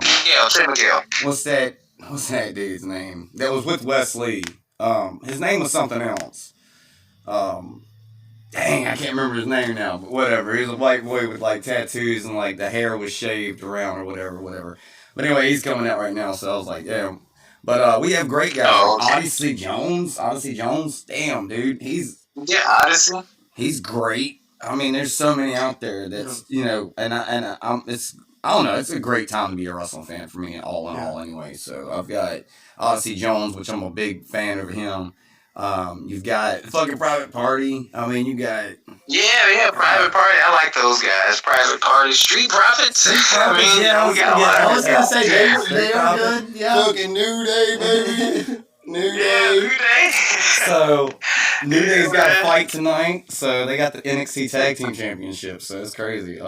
Trey Miguel. what's that dude's name that was with Wes Lee? His name was something else. Dang, I can't remember his name now, but whatever. He was a white boy with like tattoos and like the hair was shaved around or whatever. But anyway, he's coming out right now, so I was like, yeah. But we have great guys. Oh, okay. Odyssey Jones. Damn, dude, Yeah, Odyssey. he's great. I mean, there's so many out there that's and I don't know. It's a great time to be a wrestling fan for me, all in all, anyway. So I've got Odyssey Jones, which I'm a big fan of him. You've got fucking Private Party. I mean, you got Yeah, Private Party. I like those guys. Private Party, Street Profits. I mean, yeah, we got a lot I of was gonna say Yeah. they are good. Yeah. fucking New Day, baby. New Yeah, New Day. So New Day's got a man. fight tonight. So they got the NXT Tag Team Championship. So it's crazy.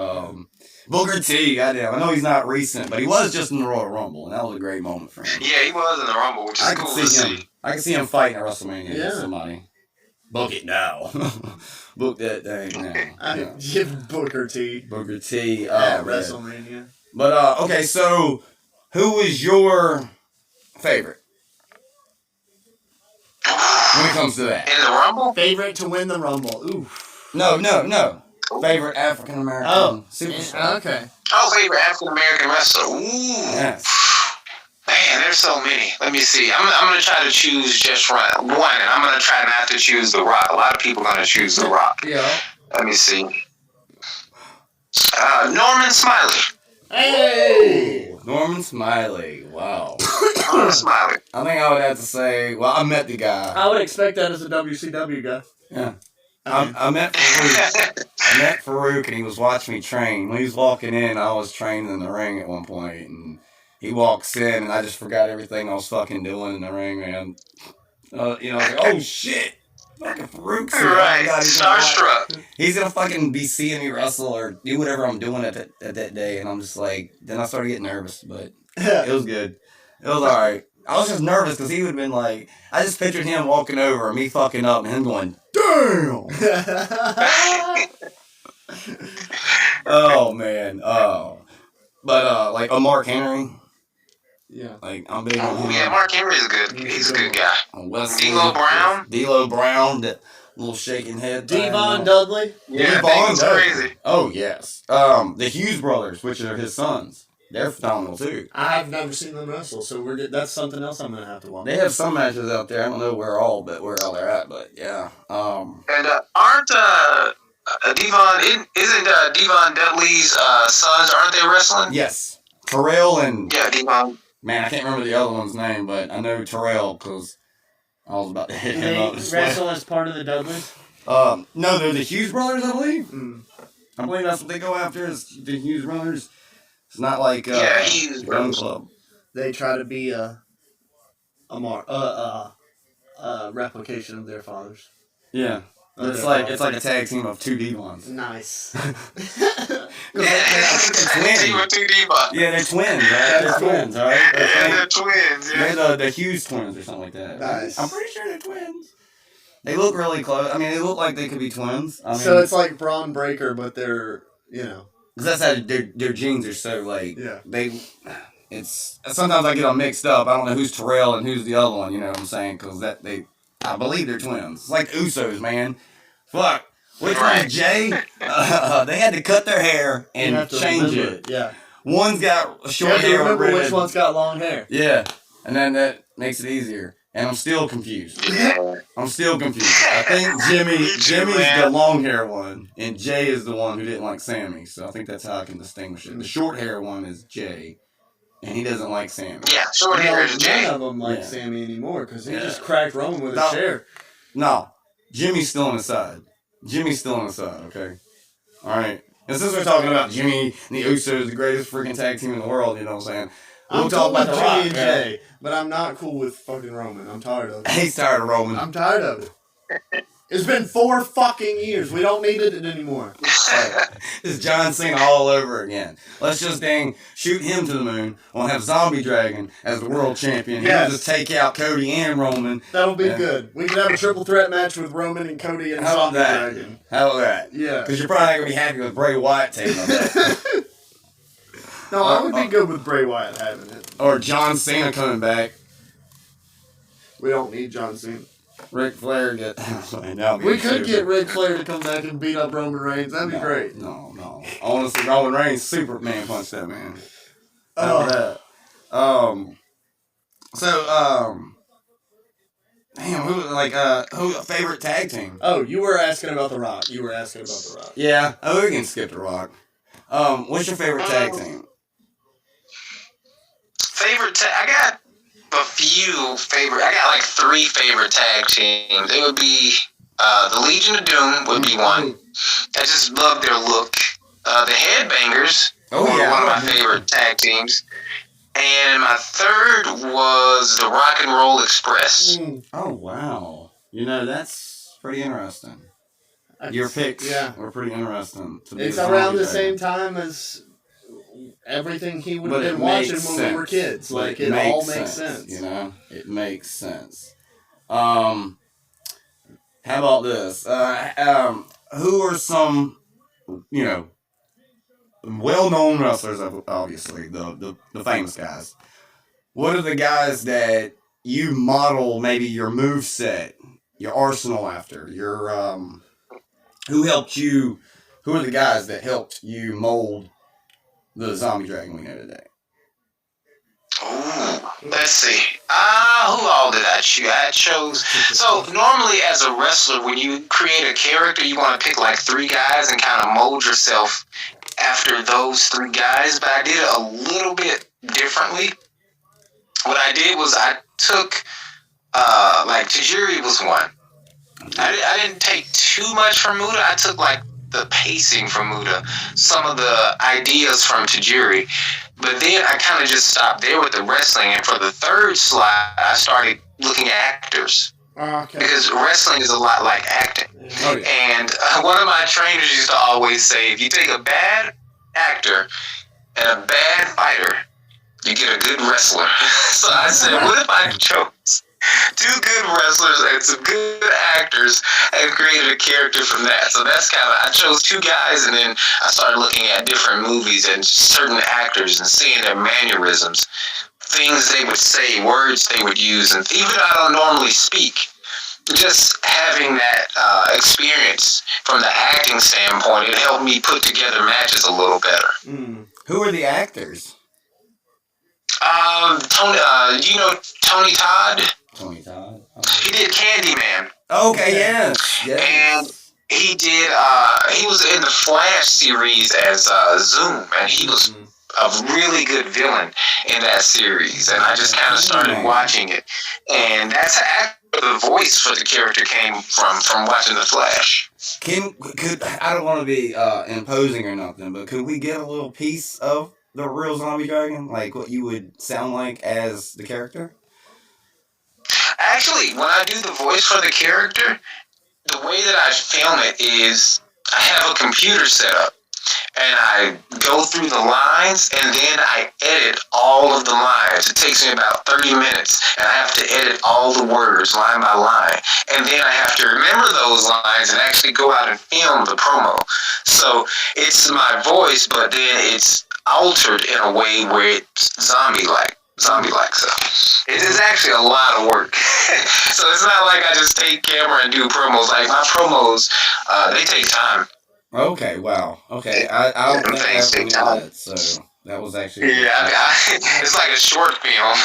Booker T, goddamn. I know he's not recent, but he was just in the Royal Rumble, and that was a great moment for him. Yeah, he was in the Rumble, which is I can cool to see him. see. I can see him fighting at WrestleMania Yeah. with somebody. Book it now. Book that thing now. Yeah. Give Booker T Booker T. at man. WrestleMania. But okay, so who was your favorite when it comes to that? In the Rumble? Favorite to win the Rumble. Ooh. No. Favorite African American superstar. Okay. Oh, favorite African American wrestler. Ooh. Yes. Man, there's so many. Let me see. I'm gonna try to choose just one, and I'm gonna try not to choose The Rock. A lot of people are gonna choose The Rock. Yeah. Let me see. Norman Smiley. Hey. Norman Smiley. Wow. Norman Smiley. I think I would have to say. Well, I met the guy. I would expect that as a WCW guy. Yeah. I met Farouk. I met Farouk, and he was watching me train. When he was walking in, I was training in the ring at one point, and he walks in, and I just forgot everything I was fucking doing in the ring, man. You know, I was like, oh shit, fucking Farouk's here. Right, Oh, God, starstruck. he's gonna fucking be seeing me wrestle or do whatever I'm doing at that day, and I'm just like, then I started getting nervous, but it was good. It was alright. I was just nervous because he would have been like, I just pictured him walking over, me fucking up, and him going, damn! Oh, man. Oh. But, like, Mark Henry, Yeah. like, I'm big on Oh, him. yeah, Mark Henry is good. He's a good guy. Wesley, D'Lo Brown? D'Lo Brown, that little shaking head. thing. Devon Dudley. Yeah, Devon that was Dudley. crazy. Oh, yes. The Hughes brothers, which are his sons, they're phenomenal, too. I've never seen them wrestle, so that's something else I'm gonna have to watch. They have some matches out there. I don't know where all they're at, but yeah. And aren't isn't Devon Dudley's sons, aren't they wrestling? Yes. Terrell and, Yeah, Devon. man, I can't remember the other one's name, but I know Terrell because I was about to hit Do him they up. wrestle as part of the Dudleys? No, they're the Hughes brothers, I believe. Mm. I believe that's what they go after, is the Hughes brothers. It's not like Yeah, Hughes Gun brothers. Club. They try to be a replication of their fathers. Yeah. Of It's their like fathers. a tag team of 2 D1s. Nice. Yeah, twins. Team with 2D, Yeah, they're twins, right? They're twins, all right? Yeah, they're twins. Yeah. They're the Hughes twins or something like that. Nice. I'm pretty sure they're twins. They look really close. I mean, they look like they could be twins. I mean, So it's like Braun Breaker, but they're, you know. 'cause that's how their genes are so like Yeah. It's sometimes I get them mixed up. I don't know who's Terrell and who's the other one. You know what I'm saying? Because I believe they're twins. It's like Usos, man. Fuck. Which one's Jay? They had to cut their hair You and have to change remember it. Yeah. One's got You short have to hair. remember red. which one's got long hair. Yeah, and then that makes it easier. And I'm still confused. Yeah. I'm still confused. I think Jimmy's man. the long hair one, and Jay is the one who didn't like Sammy. So I think that's how I can distinguish it. The short hair one is Jay, and he doesn't like Sammy. Yeah, short hair is Jay. None of them like Yeah. Sammy anymore because he Yeah. just cracked Roman with a No. chair. No, Jimmy's still on the side. Jimmy's still on the side. Okay, all right. And since we're talking about Jimmy and the Usos, the greatest freaking tag team in the world, you know what I'm saying? We'll I'm talk cool with about The Jimmy Rock, and yeah. Jay, but I'm not cool with fucking Roman. I'm tired of it. He's tired of Roman. I'm tired of it. It's been 4 fucking years. We don't need it anymore. It's John Cena all over again. Let's just shoot him to the moon. We'll have Zombie Dragon as the world champion. Yes. He'll just take out Cody and Roman. That'll be Yeah. good. We can have a triple threat match with Roman and Cody and How about Zombie that? Dragon. How about that? Yeah. Because you're probably not going to be happy with Bray Wyatt taking on that. No, I would be good with Bray Wyatt having it. Or John Cena coming back. We don't need John Cena. Ric Flair get. We could get Ric Flair to come back and beat up Roman Reigns. That'd be great. No. I want to see Roman Reigns Superman punch that man. How Oh. about that? Damn, who favorite tag team? Oh, you were asking about The Rock. Yeah, we can skip The Rock. What's your favorite tag team? I got a few favorite. I got like 3 favorite tag teams. It would be the Legion of Doom would be one. I just love their look. The Headbangers were one of my favorite tag teams. And my third was the Rock and Roll Express. Oh, wow. You know, that's pretty interesting. Your picks were pretty interesting. To be It's a around zombie the dragon. same time as everything he would have But it been watching makes when we were sense. kids. But Like, it all makes sense. You know, it makes sense. How about this? Who are some, well-known wrestlers? Obviously, the famous guys. What are the guys that you model maybe your move set, your arsenal after? Who helped you? Who are the guys that helped you mold the Zombie Dragon we know today? Ooh, let's see. Who all did I choose? I chose. So normally, as a wrestler, when you create a character, you want to pick like 3 guys and kind of mold yourself after those 3 guys. But I did it a little bit differently. What I did was I took like Tajiri was one. I didn't take too much from Muta. I took like the pacing from Muda, some of the ideas from Tajiri. But then I kind of just stopped there with the wrestling, and for the third slide, I started looking at actors. Okay. Because wrestling is a lot like acting. Oh, yeah. And one of my trainers used to always say, if you take a bad actor and a bad fighter, you get a good wrestler. So I said, what if I chose two good wrestlers and some good actors and created a character from that? So that's kind of, I chose two guys, and then I started looking at different movies and certain actors and seeing their mannerisms, things they would say, words they would use, and even though I don't normally speak, just having that experience from the acting standpoint, it helped me put together matches a little better. Mm. Who are the actors? Tony, you know Tony Todd? Tony Todd. He did Candyman. Okay, yes. And he did, he was in the Flash series as Zoom, and he was a really good villain in that series. And I just kind of started watching it. And that's the voice for the character came from watching the Flash. Could I don't want to be imposing or nothing, but could we get a little piece of the real Zombie Dragon, like what you would sound like as the character? Actually, when I do the voice for the character, the way that I film it is I have a computer set up, and I go through the lines, and then I edit all of the lines. It takes me about 30 minutes, and I have to edit all the words line by line. And then I have to remember those lines and actually go out and film the promo. So it's my voice, but then it's altered in a way where it's zombie-like. So it is actually a lot of work. So it's not like I just take camera and do promos. Like my promos, they take time. Okay, wow. Okay, I don't think I ever knew that, so that was actually... Yeah, it's like a short film.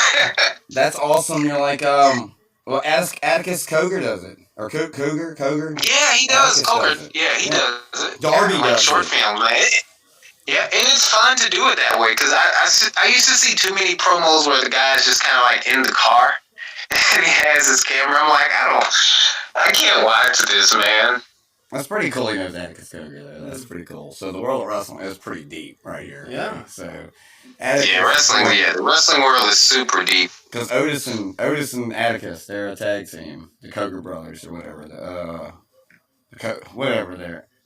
That's awesome. You're like, well, ask Atticus Cogar does it. Or Cogar? Yeah, he does. Atticus Cogar. does it. Yeah, he does it. Darby like does short it. films, man. Yeah, and it's fun to do it that way, because I used to see too many promos where the guy's just kind of like in the car, and he has his camera. I'm like, I can't watch this, man. That's pretty cool. He knows Atticus Cogar, though. That's pretty cool. So the world of wrestling is pretty deep right here. Yeah. So, Atticus, The wrestling world is super deep. Because Otis and Atticus, they're a tag team, the Cogar brothers or whatever.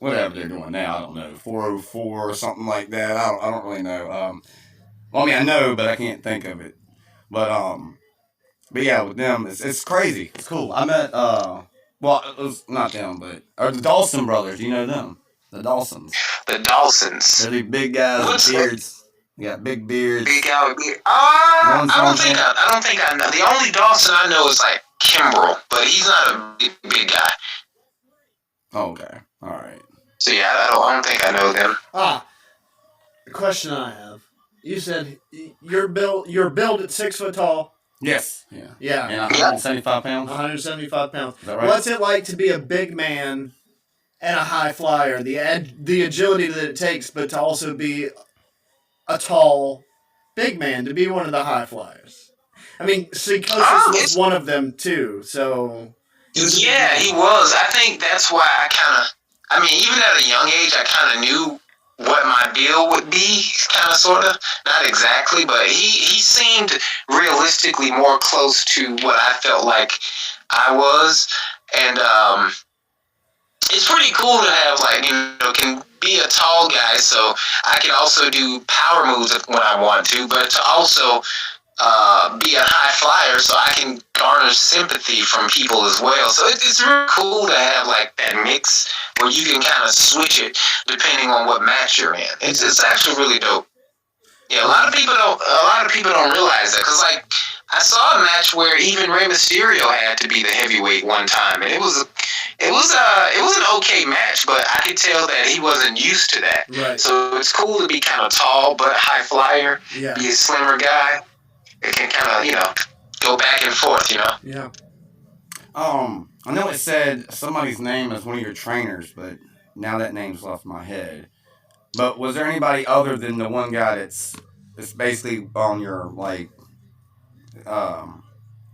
Whatever they're doing now, I don't know. 404 or something like that. I don't really know. Well, I mean, I know, but I can't think of it. But yeah, with them, it's crazy. It's cool. I met well, it was not them, but or the Dawson brothers. You know them, the Dawsons. The Dawsons. They're the big guys with beards. They got big beards. Big guy with beard. I don't think I know. The only Dawson I know is like Kimbrel, but he's not a big guy. Oh, okay. All right. So yeah, I don't think I know them. The question I have: you said you're built at 6 foot tall. Yes. Yeah. Yeah. And 175 pounds. 175 pounds. Is that right? What's it like to be a big man and a high flyer? The agility that it takes, but to also be a tall, big man, to be one of the high flyers. I mean, Psychosis was one of them too. So. Yeah, he was. I think that's why I mean, even at a young age, I kind of knew what my bill would be, kind of, sort of. Not exactly, but he seemed realistically more close to what I felt like I was. And it's pretty cool to have, like, can be a tall guy, so I can also do power moves when I want to, but to also be a high flyer, so I can garner sympathy from people as well. So it's really cool to have like that mix where you can kind of switch it depending on what match you're in. It's actually really dope. Yeah, a lot of people don't realize that, because like I saw a match where even Rey Mysterio had to be the heavyweight one time, and it was an okay match, but I could tell that he wasn't used to that. Right. So it's cool to be kind of tall but high flyer, Yeah. be a slimmer guy. It can kind of, go back and forth, Yeah. I know it said somebody's name as one of your trainers, but now that name's left my head. But was there anybody other than the one guy that's basically on your like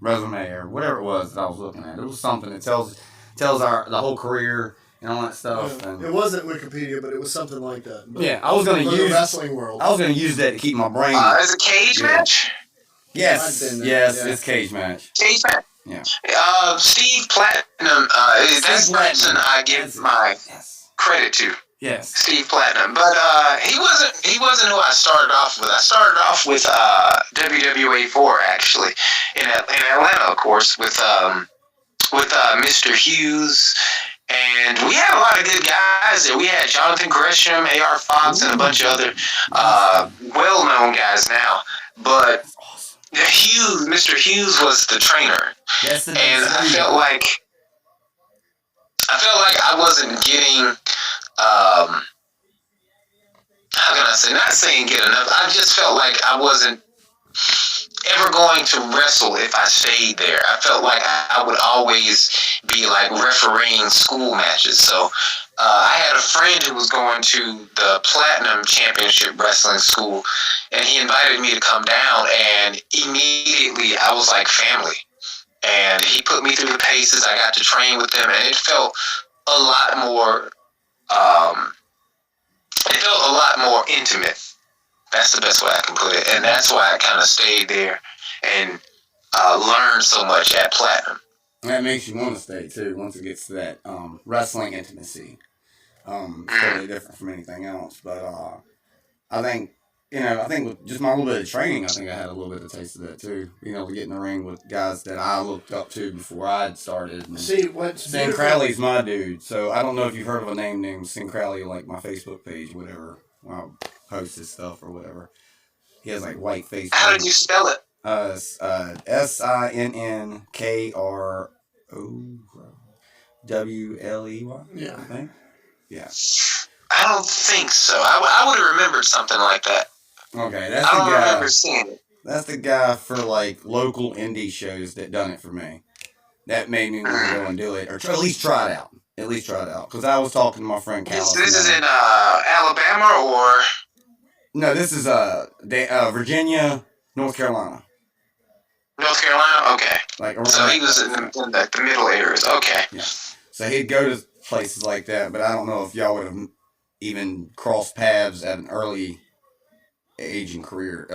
resume or whatever it was that I was looking at? It was something that tells the whole career and all that stuff. Yeah. And It wasn't Wikipedia, but it was something like that. yeah, I was gonna For the use wrestling world. that to keep my brain. Is it cage Yeah. match? Yes, I've been there, yes, yeah. it's cage match. Cage match. Yeah. Steve Platinum. That's the person I give my Yes. credit to. Yes. Steve Platinum, but he wasn't who I started off with. I started off with WWA 4 actually in Atlanta, of course, with Mr. Hughes, and we had a lot of good guys there. We had Jonathan Gresham, A.R. Fox, and a bunch of other well-known guys now. But That's awesome. Mr. Hughes was the trainer, That's the and I felt like I wasn't getting. How can I say? Not saying get enough. I just felt like I wasn't ever going to wrestle if I stayed there. I felt like I would always be like refereeing school matches. So I had a friend who was going to the Platinum Championship Wrestling School, and he invited me to come down, and immediately I was like family. And he put me through the paces. I got to train with them, and it felt a lot more intimate. That's the best way I can put it. And that's why I kind of stayed there and learned so much at Platinum. That makes you want to stay too. Once it gets to that wrestling intimacy, it's totally different from anything else. But I think with just my little bit of training, I think I had a little bit of taste of that too. Being able to get in the ring with guys that I looked up to before I'd started. And See, what's Stan beautiful- Crowley's my dude, so I don't know if you've heard of a name named Stan Crowley, like my Facebook page, whatever. When I post his stuff or whatever. He has like white face. How did you spell it? SINNKROWLEY. Yeah. I think. Yeah. I don't think so. I would have remembered something like that. Okay, that's I the don't guy. remember seeing it. That's the guy for like local indie shows that done it for me. That made me want to go and do it, or at least try it out. At least try it out, because I was talking to my friend Cal. This is in Alabama or No, this is Virginia, North Carolina. North Carolina? Okay. Like around So he was in the middle areas. Okay. Yeah. So he'd go to places like that, but I don't know if y'all would have even crossed paths at an early age in career,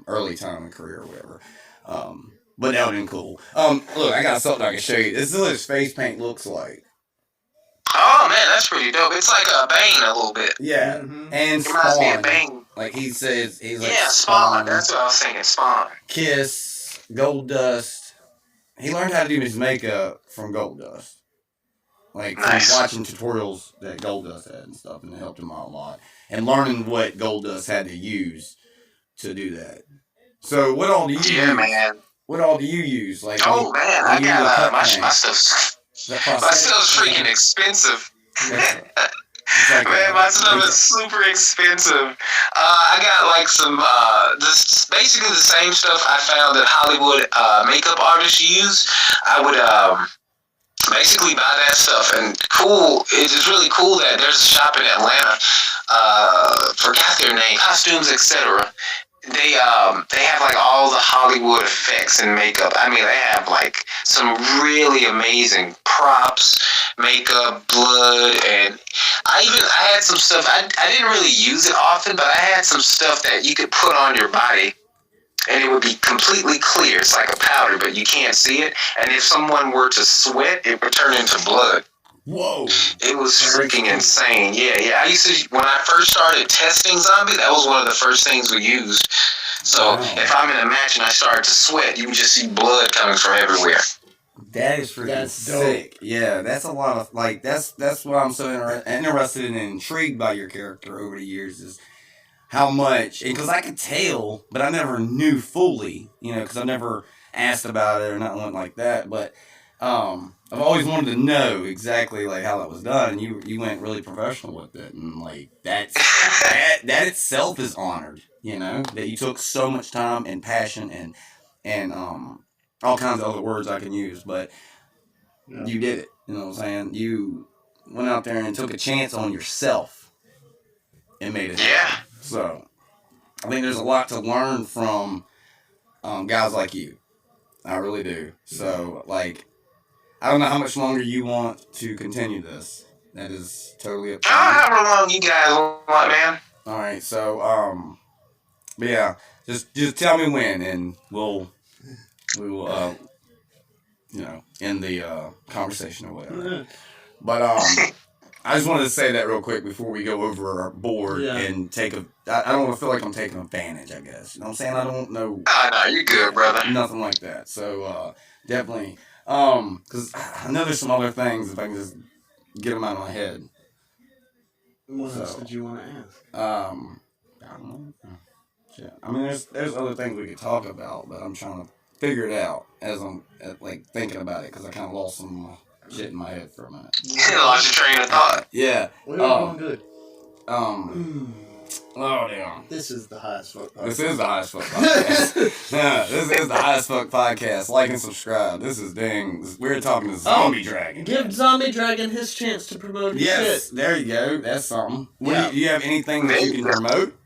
early time in career or whatever. But that would have been cool. Look, I got something I can show you. This is what his face paint looks like. Oh man, that's pretty dope. It's like a Bane a little bit. Yeah. Mhm. And It reminds me of Spawn. Bane. Like he says, he's like Yeah, Spawn. That's what I was thinking. Spawn. Kiss, Gold Dust. He learned how to do his makeup from Gold Dust. Like Nice. from watching tutorials that Gold Dust had and stuff, and it helped him out a lot. And learning what Gold Dust had to use to do that. So what all do you Yeah, use? man. What all do you use? Like Oh man, I got my stuff's freaking expensive. Man, my stuff is super expensive. I got like some basically the same stuff I found that Hollywood makeup artists use. I would basically buy that stuff, and it's really cool that there's a shop in Atlanta. Forgot their name, Costumes, etc. They have like all the Hollywood effects and makeup. I mean, they have like some really amazing props, makeup, blood, and I had some stuff. I didn't really use it often, but I had some stuff that you could put on your body, and it would be completely clear. It's like a powder, but you can't see it. And if someone were to sweat, it would turn into blood. Whoa. It was freaking insane. Yeah. I used to, when I first started testing zombies, that was one of the first things we used. So Wow. if I'm in a match and I start to sweat, you would just see blood coming from everywhere. That is freaking That's sick. Yeah, that's a lot of like that's why I'm so interested and intrigued by your character over the years is how much, because I could tell, but I never knew fully, because I've never asked about it or nothing like that. But I've always wanted to know exactly like how that was done, and you went really professional with it, and like that itself is honored. That you took so much time and passion and all kinds of other words I can use, but Yeah. you did it. You know what I'm saying? You went out there and took a chance on yourself and made it happen. Yeah. So I think there's a lot to learn from guys like you. I really do. So like I don't know how much longer you want to continue this. That is totally up to you. However long you guys want, man. All right, so but yeah, just tell me when, and we will end the conversation or whatever. But I just wanted to say that real quick before we go over our board and take a. I don't want to feel like I'm taking advantage. I guess you know what I'm saying. I don't know. No, you're good, brother. Nothing like that. So definitely, because I know there's some other things if I can just get them out of my head. What else did you want to ask? I don't know. Shit. I mean, there's other things we could talk about, but I'm trying to figure it out as I'm like thinking about it because I kind of lost some shit in my head for a minute. You lost your train of thought. Yeah. We're going good. Oh damn. This is the highest fuck podcast. This is the highest fuck podcast. Yeah, this is the highest fuck podcast. Like and subscribe. This is we're talking to Zombie Dragon. Give Zombie Dragon his chance to promote his Yes, shit. there you go. That's something. Yeah. Do you have anything that you can promote?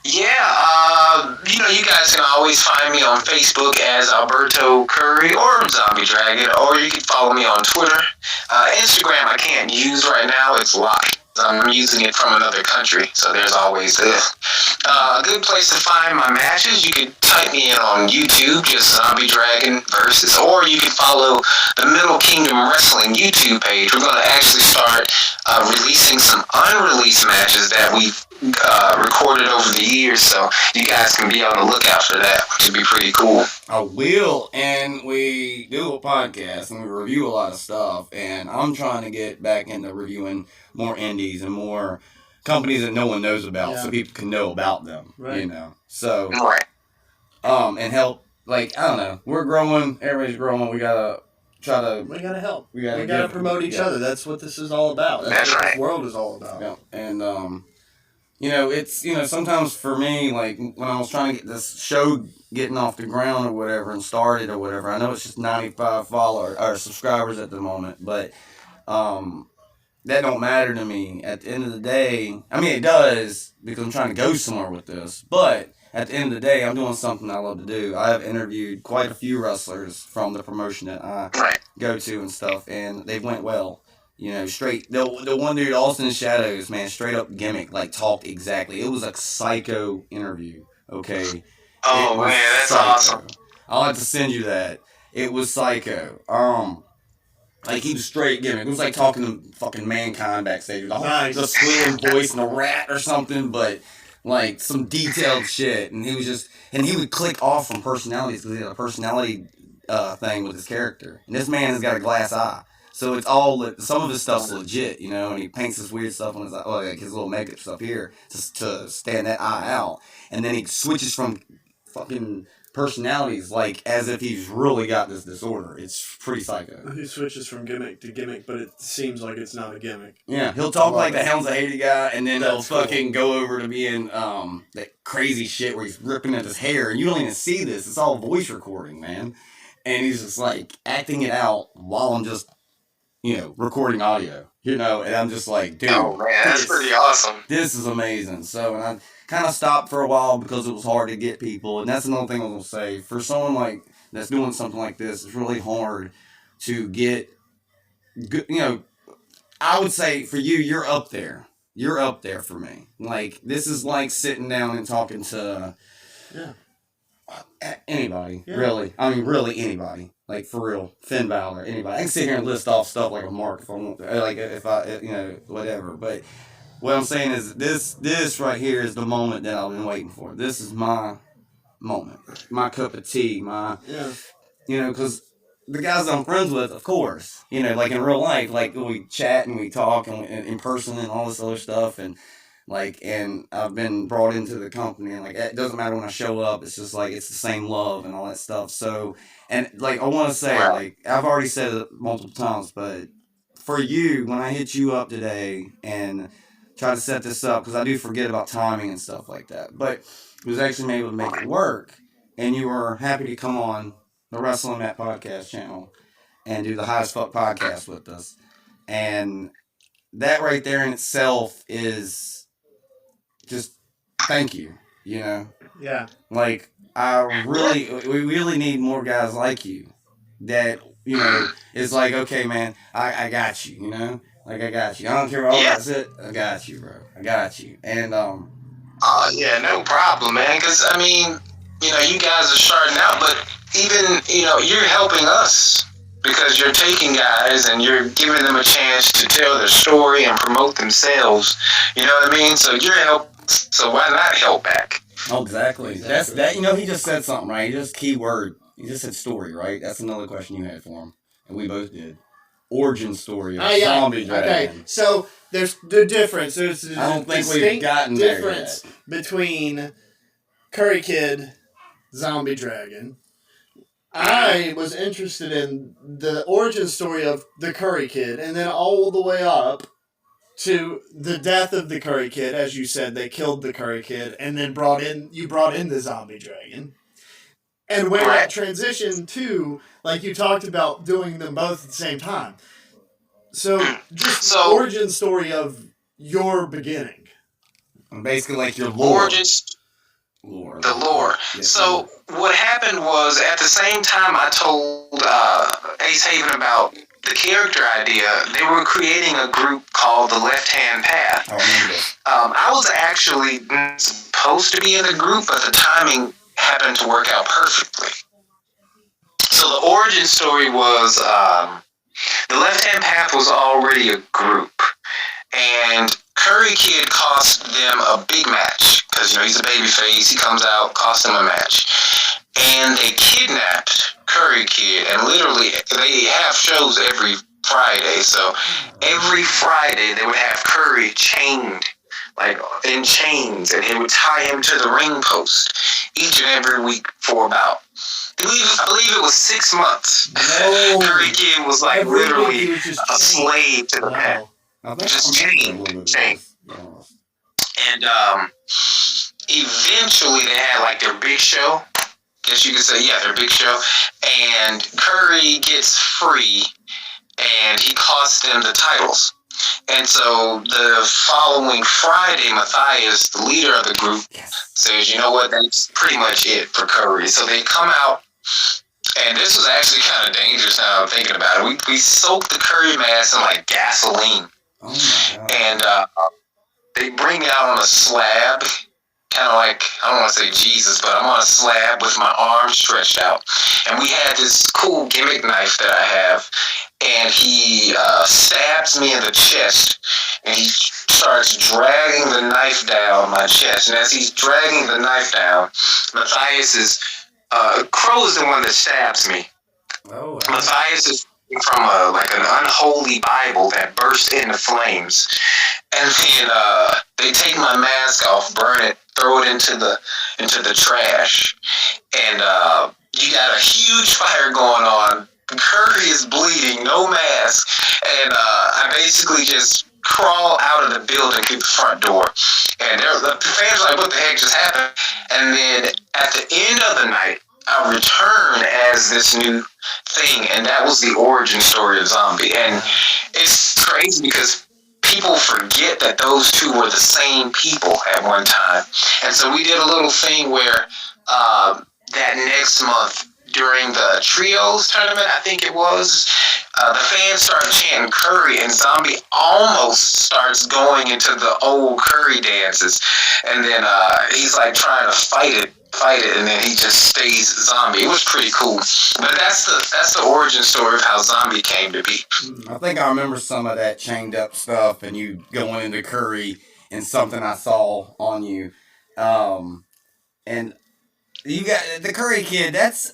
Yeah, you guys can always find me on Facebook as Alberto Curry or Zombie Dragon, or you can follow me on Twitter. Instagram I can't use right now, it's locked. I'm using it from another country, so there's always this. A good place to find my matches, you can type me in on YouTube, just Zombie Dragon Versus, or you can follow the Middle Kingdom Wrestling YouTube page. We're going to actually start releasing some unreleased matches that we've recorded over the years, so you guys can be on the lookout for that, which would be pretty cool. I will, and we do a podcast and we review a lot of stuff, and I'm trying to get back into reviewing more indies and more companies that no one knows about so people can know about them, so Right. And help, like, I don't know, we're growing, everybody's growing, we gotta try to We gotta help. We gotta promote each other. That's what this is all about. That's what right. this world is all about. Yeah, and it's sometimes for me, like when I was trying to get this show getting off the ground or whatever and started or whatever, I know it's just 95 followers or subscribers at the moment, but that don't matter to me. At the end of the day, I mean it does because I'm trying to go somewhere with this, but at the end of the day, I'm doing something I love to do. I have interviewed quite a few wrestlers from the promotion that I go to and stuff, and they've went well. Straight the one dude, Austin Shadows, man, straight up gimmick, like talked exactly. It was a psycho interview. Okay. Oh man, that's awesome. I'll have to send you that. It was psycho. Like he was straight gimmick. It was like talking to fucking Mankind backstage. The squealing voice and a rat or something, but like some detailed shit. And he would click off from personalities because he had a personality thing with his character. And this man has got a glass eye. So it's all, some of his stuff's legit, and he paints this weird stuff on his eye, like his little makeup stuff here to stand that eye out. And then he switches from fucking personalities, like as if he's really got this disorder. It's pretty psycho. He switches from gimmick to gimmick, but it seems like it's not a gimmick. Yeah, he'll talk like the Hounds of Haiti guy, and then he'll fucking go over to being that crazy shit where he's ripping at his hair, and you don't even see this. It's all voice recording, man. And he's just like acting it out while I'm just recording audio, and I'm just like, dude. Oh man, that's pretty awesome. This is amazing. So, and I kind of stopped for a while because it was hard to get people, and that's another thing I was gonna say. For someone like that's doing something like this, it's really hard to get good. I would say for you, you're up there. You're up there for me. Like this is like sitting down and talking to anybody, really. I mean, really anybody. Like for real, Finn Balor, anybody. I can sit here and list off stuff like a Mark if I want, like if I, whatever. But what I'm saying is this right here is the moment that I've been waiting for. This is my moment, my cup of tea, because the guys that I'm friends with, of course, like in real life, like we chat and we talk and in person and all this other stuff and. And I've been brought into the company, and it doesn't matter when I show up. It's just it's the same love and all that stuff. So, and I want to say, I've already said it multiple times, but for you, when I hit you up today and try to set this up, because I do forget about timing and stuff like that, but I was actually able to make it work, and you were happy to come on the Wrestling Mat podcast channel and do the Highest Fuck podcast with us, and that right there in itself is. Just thank you, Yeah. we really need more guys like you that you know, it's like, okay, man, I got you, you know, like I got you. I don't care. Oh, Yeah. that's it. I got you, bro. I got you. And Yeah, no problem, man. Because I mean, you guys are starting out, but even you're helping us because you're taking guys and you're giving them a chance to tell their story and promote themselves. You know what I mean? So you're help. So why not help back? oh, exactly. That's that. You know, he just said something, right? He just keyword. He just said story, right? That's another question you had for him, and we both did. Origin story of Oh yeah. Zombie Dragon. Okay. So there's the difference. There's a I don't think we've distinct gotten there difference yet. between Curry Kid, Zombie Dragon. I was interested in the origin story of the Curry Kid, and then all the way up to the death of the Curry Kid. As you said, they killed the Curry Kid, and then brought in the Zombie Dragon, and where that transition to, like you talked about, doing them both at the same time. So just the origin story of your beginning. Basically, like your lore. Origins. The lore. Yes, so what happened was, at the same time I told Ace Haven about the character idea, they were creating a group called the Left Hand Path. I remember this. I was actually supposed to be in the group, but the timing happened to work out perfectly. So the origin story was the Left Hand Path was already a group, and Curry Kid cost them a big match because he's a babyface. He comes out, cost them a match, and they kidnapped Curry Kid. And literally, they have shows every Friday. So every Friday they would have Curry chained, like in chains, and they would tie him to the ring post each and every week for about, I believe it was 6 months. No. Curry Kid was like Every literally week he was just a slave to the pack. Just chained. And eventually they had like their big show. Guess you could say, yeah, their big show. And Curry gets free, and he costs them the titles. And so the following Friday, Matthias, the leader of the group, says, you know what, that's pretty much it for Curry. So they come out, and this was actually kind of dangerous now I'm thinking about it. We soaked the Curry mask in like gasoline. Oh my God. And they bring me out on a slab, kind of like, I don't want to say Jesus, but I'm on a slab with my arms stretched out. And we had this cool gimmick knife that I have, and he stabs me in the chest, and he starts dragging the knife down my chest. And as he's dragging the knife down, Matthias Crow is the one that stabs me. Oh, wow. Matthias is from like an unholy Bible that burst into flames, and then they take my mask off, burn it, throw it into the trash, and you got a huge fire going on. Curry is bleeding, no mask, and I basically just crawl out of the building through the front door, and the fans are like, "What the heck just happened?" And then at the end of the night, I return as this new thing, and that was the origin story of Zombie. And it's crazy because people forget that those two were the same people at one time. And so we did a little thing where that next month during the trios tournament, I think it was, the fans started chanting Curry, and Zombie almost starts going into the old Curry dances. And then he's like trying to fight it, and then he just stays Zombie. It was pretty cool. But that's the origin story of how Zombie came to be. I think I remember some of that chained up stuff, and you going into Curry and something I saw on you. And you got the Curry Kid. That's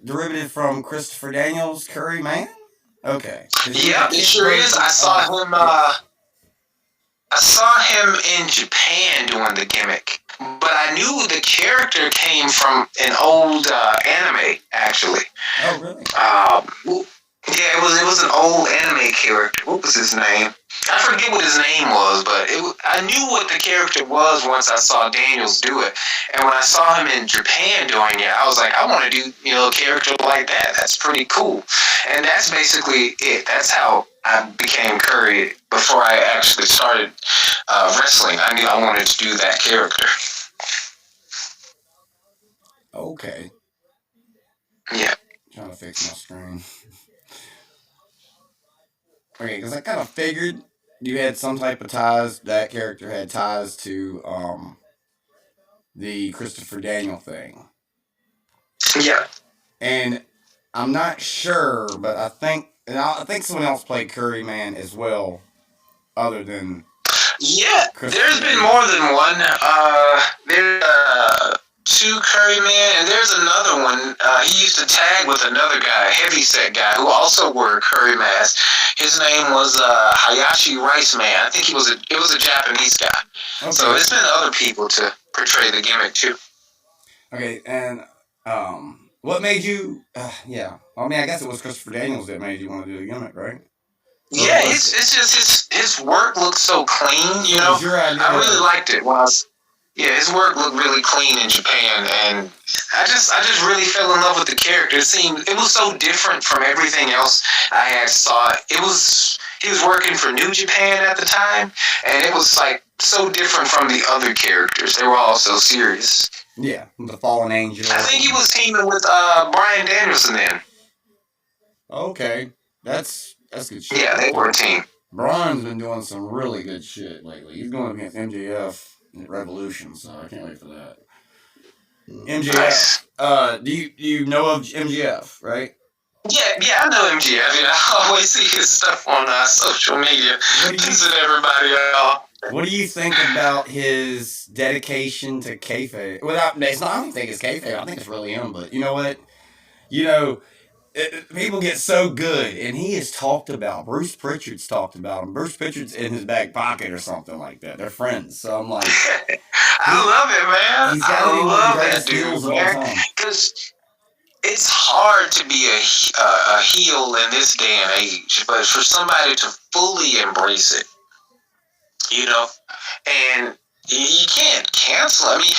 derivative from Christopher Daniels' Curry Man. Okay. Yeah, it sure is. I saw him. I saw him in Japan doing the gimmick, but I knew the character came from an old anime, actually. Oh, really? Yeah, it was an old anime character. What was his name? I forget what his name was, but I knew what the character was once I saw Daniels do it. And when I saw him in Japan doing it, I was like, I want to do a character like that. That's pretty cool. And that's basically it. That's how I became Curry before I actually started wrestling. I knew I wanted to do that character. Okay. Yeah. trying to fix my screen. Okay, because I kind of figured you had some type of ties. That character had ties to the Christopher Daniel thing, Yeah. and I'm not sure, but I think someone else played Curryman as well, other than Yeah, Christopher there's been Daniel. more than one. There's two Curryman, and there's another one. He used to tag with another guy, a heavyset guy, who also wore a curry mask. His name was Hayashi Rice Man. I think it was a Japanese guy. Okay. So it's been other people to portray the gimmick too. Okay, and what made you? Yeah, I mean, I guess it was Christopher Daniels that made you want to do the gimmick, right? Yeah, it's just his work looked so clean. You know, It was your idea. I really liked it when I was. Yeah, his work looked really clean in Japan, and I just really fell in love with the character. It was so different from everything else I had saw. He was working for New Japan at the time, and it was like so different from the other characters. They were all so serious. Yeah, the Fallen Angel. I think he was teaming with Bryan Danielson then. Okay, that's good shit. Yeah, they were a team. Brian's been doing some really good shit lately. He's going against MJF at Revolution, so I can't wait for that. MJF. Nice. Do you know of MJF, right? Yeah, I know MJF. I always see his stuff on social media, pissing everybody off. What do you think about his dedication to kayfabe? I don't think it's kayfabe. I think it's really him. But you know what? People get so good, and he has talked about. Bruce Pritchard's talked about him. Bruce Pritchard's in his back pocket or something like that. They're friends, so I'm like, I love it, man. he's got I love that greatest heels dude, of all man. time. Because it's hard to be a heel in this day and age, but for somebody to fully embrace it, and you can't cancel. I mean,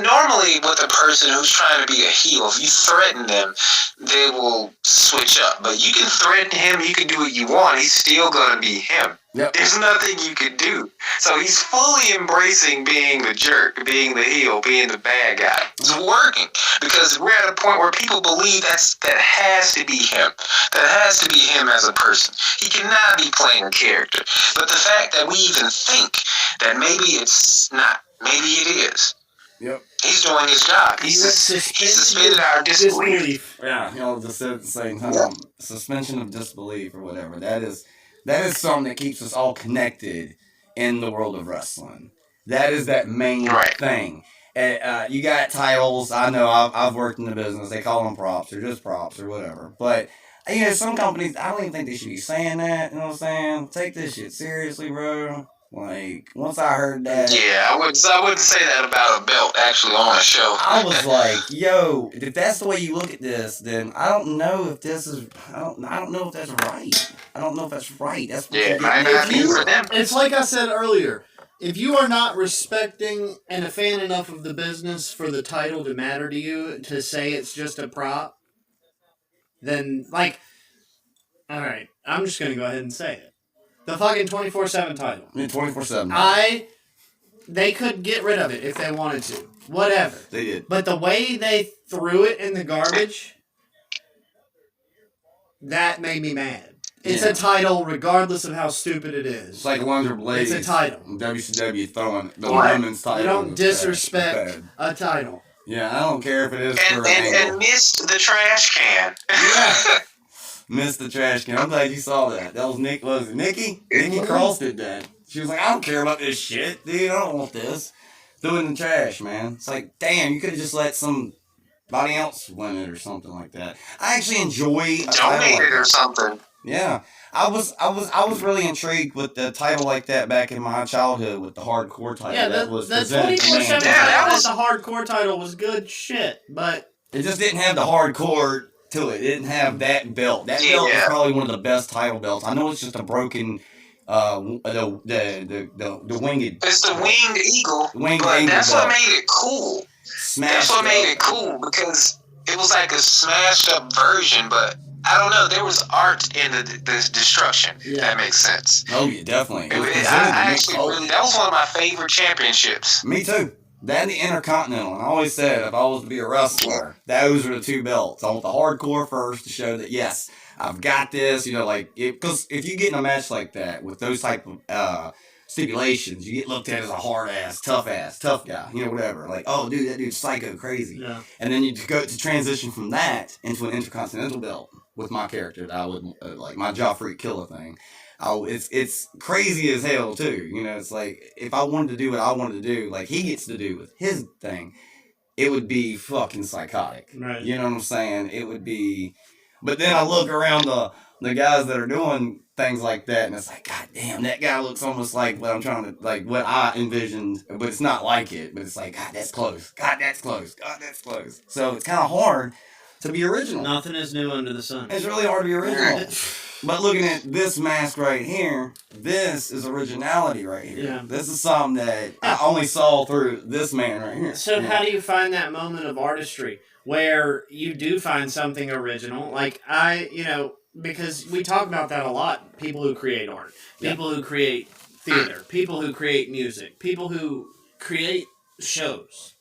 normally with a person who's trying to be a heel, if you threaten them, they will switch up. But you can threaten him, you can do what you want, he's still going to be him. Yep. There's nothing you can do. So he's fully embracing being the jerk, being the heel, being the bad guy. It's working because we're at a point where people believe that has to be him. That has to be him as a person. He cannot be playing a character. But the fact that we even think that maybe it's not, maybe it is. Yep. He's doing his job. He suspended our disbelief. Yeah, just said at the same time. Suspension of disbelief or whatever. That is something that keeps us all connected in the world of wrestling. That is that main thing. You got titles. I know I've worked in the business. They call them props or just props or whatever. But some companies, I don't even think they should be saying that. You know what I'm saying? Take this shit seriously, bro. Like, once I heard that... Yeah, I wouldn't say that about a belt, actually, on a show. I was like, yo, if that's the way you look at this, then I don't know if this is... I don't know if that's right. I don't know if that's right. That's what Yeah, might not be for them. It's like I said earlier. If you are not respecting and a fan enough of the business for the title to matter to you, to say it's just a prop, then, like... Alright, I'm just going to go ahead and say it. The fucking 24/7 title. 24/7. They could get rid of it if they wanted to. Whatever. They did. But the way they threw it in the garbage, that made me mad. It's a title regardless of how stupid it is. It's like Wonder Blade. It's a title. WCW throwing the women's title. You don't disrespect a title. Yeah, I don't care if it is for and missed the trash can. Yeah. Missed the trash can. I'm glad you saw that. That was Nick. Was it Nikki? Nikki Cross did that. She was like, I don't care about this shit, dude. I don't want this. Threw it in the trash, man. It's like, damn, you could have just let somebody else win it or something like that. I actually enjoy a title Donate like it or that. something. Yeah. I was really intrigued with the title like that back in my childhood with the hardcore title. Yeah, that was the presented to 24/7 me. that was the hardcore title was good shit, but It just didn't have the hardcore to it. It didn't have that belt. That belt is probably one of the best title belts. I know it's just a broken the winged. It's the winged eagle, Winged but eagle that's belt. what made it cool. Smashed That's what made up. it cool because it was like a smashed up version, but I don't know. There was art in the destruction. If that makes sense. Oh yeah, definitely. It was I presented to me actually cold. that was one of my favorite championships. Me too. That and the Intercontinental. And I always said if I was to be a wrestler, those are the two belts. I want the hardcore first to show that, yes, I've got this. You know, like, because if you get in a match like that with those type of stipulations, you get looked at as a hard ass, tough guy, you know, whatever. Like, oh, dude, that dude's psycho crazy. Yeah. And then you go to transition from that into an Intercontinental belt with my character that I would, like, my Joffrey Killer thing. It's crazy as hell too. You know, it's like if I wanted to do what I wanted to do, like he gets to do with his thing, it would be fucking psychotic. Right. You know what I'm saying? It would be. But then I look around the guys that are doing things like that, and it's like, God damn, that guy looks almost like what I'm trying to, like what I envisioned, but it's not like it. But it's like, God, that's close. God, that's close. God, that's close. So it's kind of hard to be original. Nothing is new under the sun. It's really hard to be original. But looking at this mask right here, this is originality right here. Yeah. This is something that I only saw through this man right here. So how do you find that moment of artistry where you do find something original? Like because we talk about that a lot. People who create art, people who create theater, people who create music, people who create shows.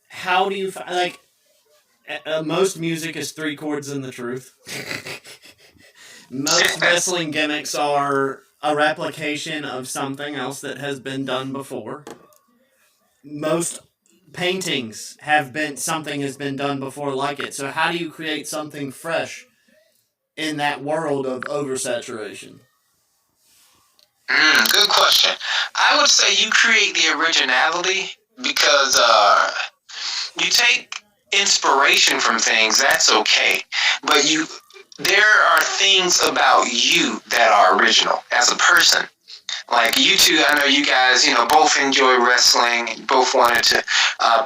How do you find, like, most music is 3 chords and the truth. Most wrestling gimmicks are a replication of something else that has been done before. Most paintings something has been done before like it. So how do you create something fresh in that world of oversaturation? Good question. I would say you create the originality because you take inspiration from things. That's okay, but there are things about you that are original as a person. Like you two, I know you guys, both enjoy wrestling, both wanted to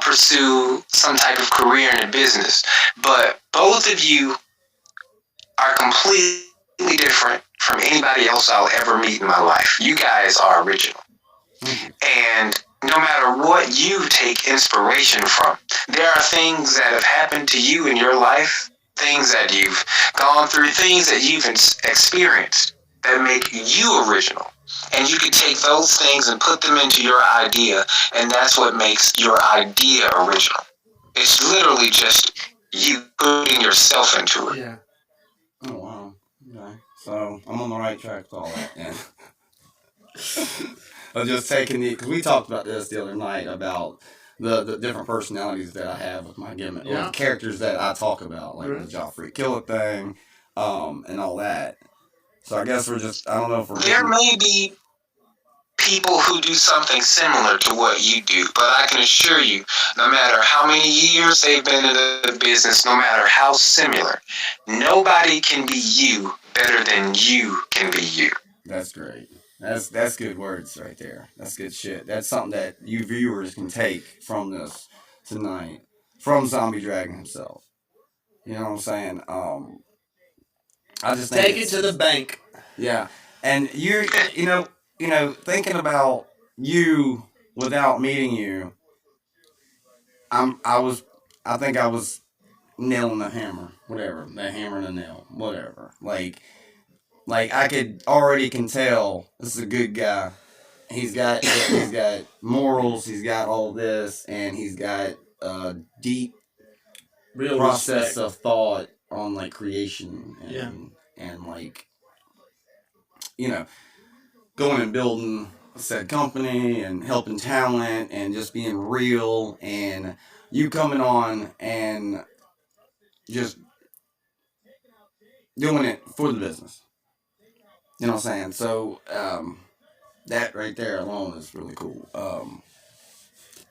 pursue some type of career in the business, but both of you are completely different from anybody else I'll ever meet in my life. You guys are original. And no matter what you take inspiration from, there are things that have happened to you in your life, things that you've gone through, things that you've experienced that make you original. And you can take those things and put them into your idea, and that's what makes your idea original. It's literally just you putting yourself into it. Yeah. Oh, wow. Okay. So I'm on the right track with all that. Yeah. I'm just taking because we talked about this the other night about the different personalities that I have with my gimmick, or the characters that I talk about, like the Joffrey Killer thing, and all that. So I guess I don't know if we're... There may be people who do something similar to what you do, but I can assure you, no matter how many years they've been in the business, no matter how similar, nobody can be you better than you can be you. That's great. That's good words right there. That's good shit. That's something that you viewers can take from this tonight, from Zombie Dragon himself. You know what I'm saying? I just think Take it to the bank. Yeah, and you know, thinking about you without meeting you, I think I was nailing the hammer, whatever, the hammer and the nail, whatever. Like I can tell this is a good guy. He's got morals. He's got all this, and he's got a deep Real process respect. of thought on like creation and Yeah. and like going and building said company and helping talent and just being real, and you coming on and just doing it for the business. You know what I'm saying? So that right there alone is really cool.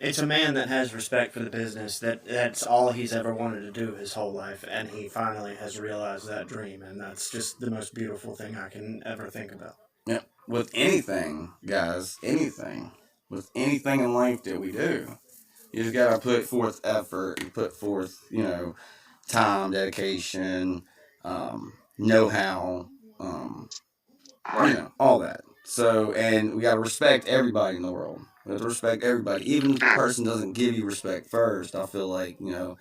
It's a man that has respect for the business. That's all he's ever wanted to do his whole life, and he finally has realized that dream, and that's just the most beautiful thing I can ever think about. Yeah, with anything, guys, with anything in life that we do, you just gotta put forth effort. You put forth, time, dedication, know-how, all that. So, and we gotta respect everybody in the world. We have to respect everybody, even if the person doesn't give you respect first. I feel like I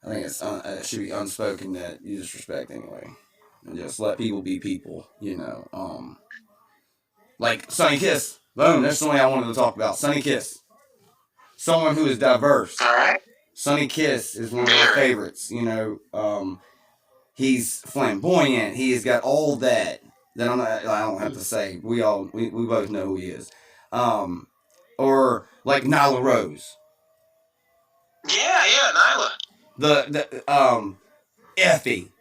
think it should be unspoken that you just respect anyway, and just let people be people. Like Sonny Kiss. Boom. That's something I wanted to talk about. Sonny Kiss. someone who is diverse. All right. Sonny Kiss is one of my favorites. You know, he's flamboyant. He's got all that I don't have to say. We both know who he is. Or like Nyla Rose. Yeah, Nyla. The Effie.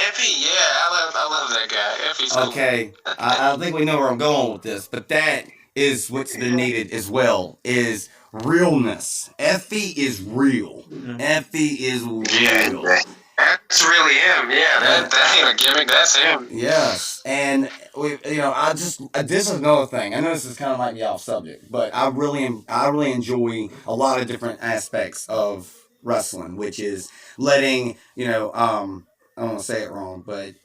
Effie, yeah, I love that guy. Effie's cool. Okay, I think we know where I'm going with this, but that is what's been needed as well, is realness. Effie is real. Effie is real. Yeah, that's really him. Yeah, that ain't a gimmick. That's him. Yes, and this is another thing. I know this is kind of might be off subject, but I really enjoy a lot of different aspects of wrestling, which is letting I don't want to say it wrong, but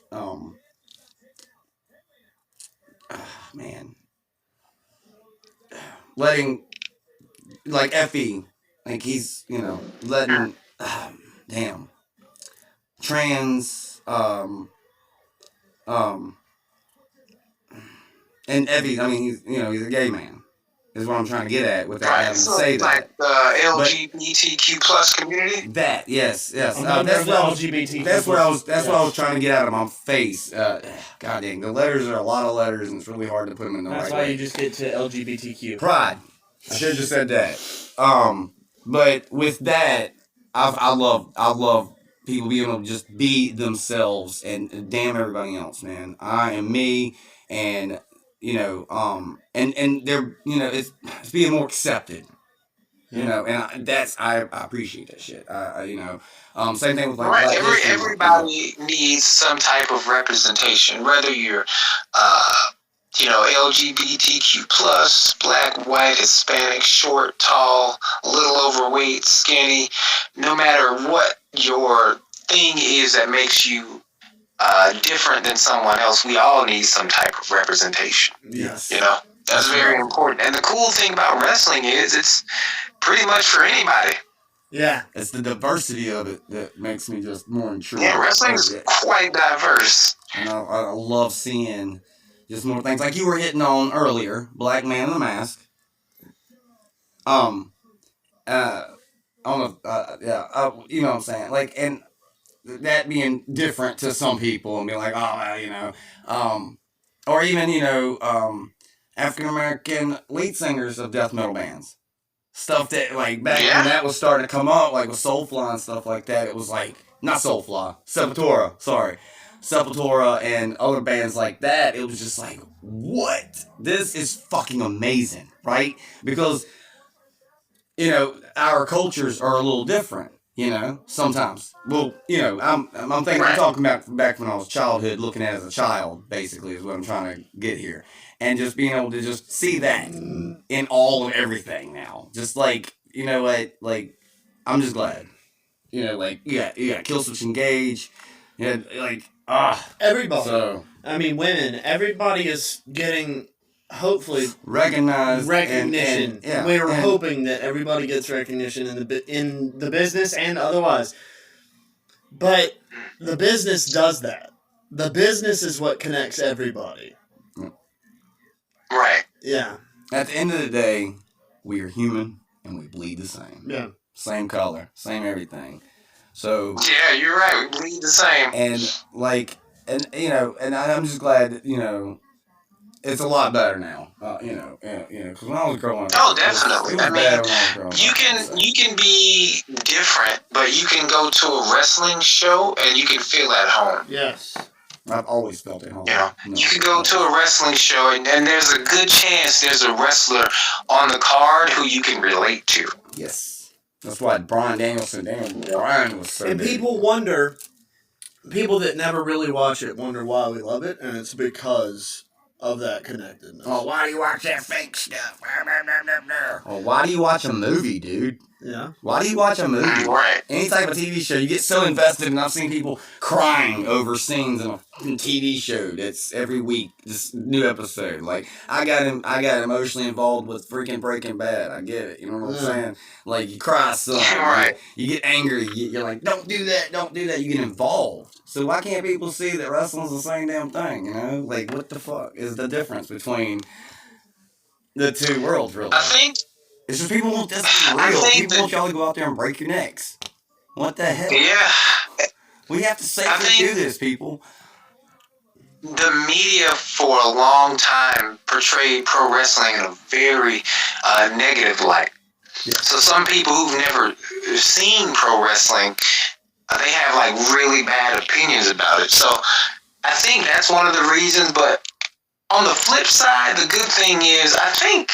letting like Effie, like he's letting damn trans and Effie. I mean he's a gay man. Is what I'm trying to get at without having to say that. Like the LGBTQ plus community. That yes. That's LGBT. That's what I was trying to get out of my face. God dang, the letters are a lot of letters, and it's really hard to put them in the right way. That's why you just get to LGBTQ. Pride. I should have just said that. But with that, I love people being able to just be themselves and damn everybody else, man. I am me, and and they're it's being more accepted. And I appreciate that shit. Same thing with like right. Everybody needs some type of representation, whether you're LGBTQ plus, black, white, Hispanic, short, tall, a little overweight, skinny. No matter what your thing is that makes you different than someone else, we all need some type of representation. Yes. That's very important. And the cool thing about wrestling is it's pretty much for anybody. Yeah. It's the diversity of it that makes me just more intrigued. Yeah, wrestling is quite diverse. And I love seeing just more things like you were hitting on earlier, Black Man in the Mask. You know what I'm saying? Like, and that being different to some people and be like, or even, African American lead singers of death metal bands. Stuff that, like, back when that was starting to come up, like with Soulfly and stuff like that, it was like, not Soulfly, Sepultura, sorry. Sepultura and other bands like that, it was just like, what? This is fucking amazing, right? Because, our cultures are a little different. Sometimes. Well, I'm talking about back when I was childhood, looking at it as a child, basically, is what I'm trying to get here. And just being able to just see that in all of everything now. Just like, like, I'm just glad. You got Killswitch Engage, everybody. So, I mean, women, everybody is getting, hopefully, recognition. And we're hoping that everybody gets recognition in the business and otherwise. But the business does that. The business is what connects everybody. Right. Yeah. At the end of the day, we are human and we bleed the same. Yeah. Same color, same everything. So. Yeah, you're right. We bleed the same. And I'm just glad that, it's a lot better now. Because when I was growing up. Oh, definitely. You can be different, but you can go to a wrestling show and you can feel at home. Yes. I've always felt at home. You can go to a wrestling show and there's a good chance there's a wrestler on the card who you can relate to. Yes. That's why Bryan Danielson, Bryan was so And good. People that never really watch it wonder why we love it, and it's because of that connectedness. Oh, why do you watch that fake stuff? Or why do you watch a movie, dude? Yeah. Why do you watch a movie? Right. Any type of TV show, you get so invested, and I've seen people crying over scenes in a TV show that's every week, this new episode. Like, I got emotionally involved with freaking Breaking Bad. I get it. You know what I'm saying? Like, you cry some. Right. You get angry. You're like, don't do that. You get involved. So why can't people see that wrestling's the same damn thing, Like, what the fuck is the difference between the two worlds, really? I think It's just people want this to be I real. think People that, want y'all to go out there and break your necks. What the hell? yeah, We have to I safely think do this, people. the media for a long time portrayed pro wrestling in a very negative light. Yeah. So some people who've never seen pro wrestling, they have like really bad opinions about it. So I think that's one of the reasons. But on the flip side, the good thing is I think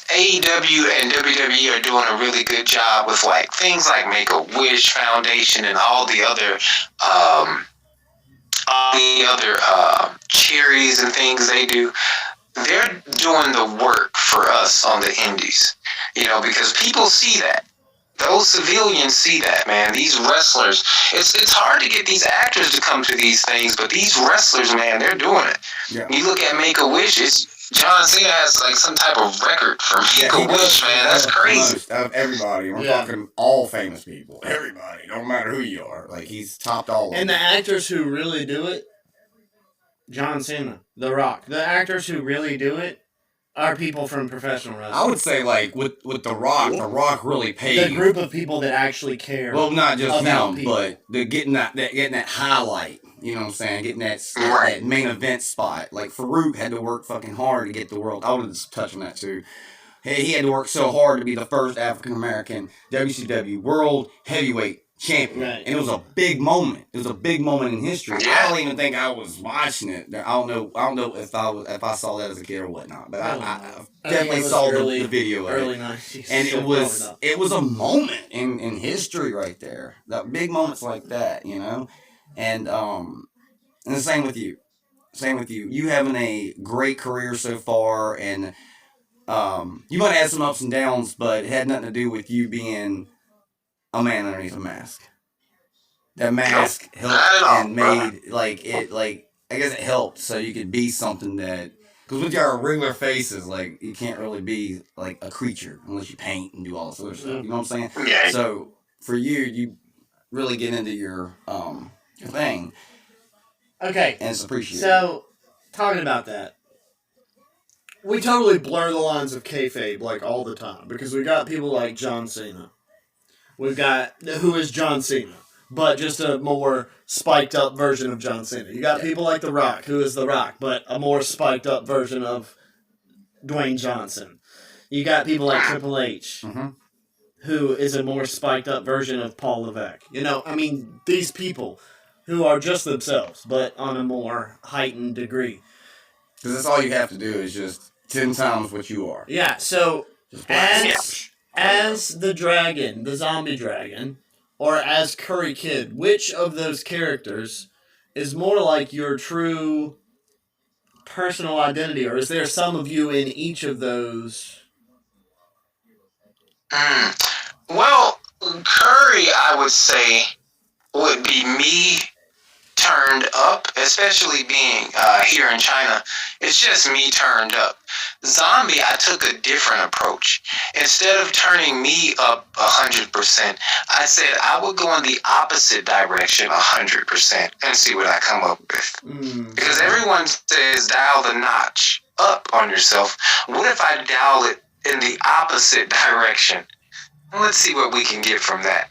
AEW and WWE are doing a really good job with like things like Make-A-Wish Foundation and all the other charities and things they do. They're doing the work for us on the indies, because people see that. Those civilians see that, man. These wrestlers, it's hard to get these actors to come to these things, but these wrestlers, man, they're doing it. Yeah. You look at Make-A-Wish, John Cena has like some type of record for Yeah, he Make-A-Wish, does man. That's crazy. most of everybody. We're Yeah. talking all famous people. Everybody. Don't matter who you are. Like, he's topped all of And them. the actors who really do it, John Cena, The Rock. The actors who really do it are people from professional wrestling. I would say, like, with The Rock really paid. The group of people that actually care. Well, not just about him, people. but the getting that highlight. You know what I'm saying? Getting that Right. main event spot. Like, Farouk had to work fucking hard to get the world. I wanted to touch on that too. He had to work so hard to be the first African American WCW World Heavyweight Champion, Right. and it was a big moment. It was a big moment in history. Yeah. I don't even think I was watching it. I don't know if I saw that as a kid or whatnot, but I I definitely think it was saw early- the video of it. early 90s. And so it was a moment in history right there. That big moments like that, and the same with you. Same with you. You having a great career so far, and you might have had some ups and downs, but it had nothing to do with you being a man underneath a mask. That mask Not at all, helped and made I guess it helped so you could be something that. Because with your regular faces, like, you can't really be, like, a creature unless you paint and do all this other stuff. You know what I'm saying? Yeah. So, for you really get into your thing, Okay, and it's appreciated. so talking about that, we totally blur the lines of kayfabe like all the time because we got people like John Cena. We've got who is John Cena, but just a more spiked up version of John Cena. You got people like The Rock, who is The Rock, but a more spiked up version of Dwayne Johnson. You got people like Triple H, Mhm. who is a more spiked up version of Paul Levesque. These people who are just themselves, but on a more heightened degree. Because that's all you have to do is just 10 times what you are. Yeah, so Just as the dragon, the zombie dragon, or as Curry Kid, which of those characters is more like your true personal identity, or is there some of you in each of those? Well, Curry, I would say, would be me turned up, especially being here in China. It's just me turned up. Zombie, I took a different approach. Instead of turning me up 100%, I said I would go in the opposite direction 100% and see what I come up with. Because everyone says dial the notch up on yourself. What if I dial it in the opposite direction? Let's see what we can get from that.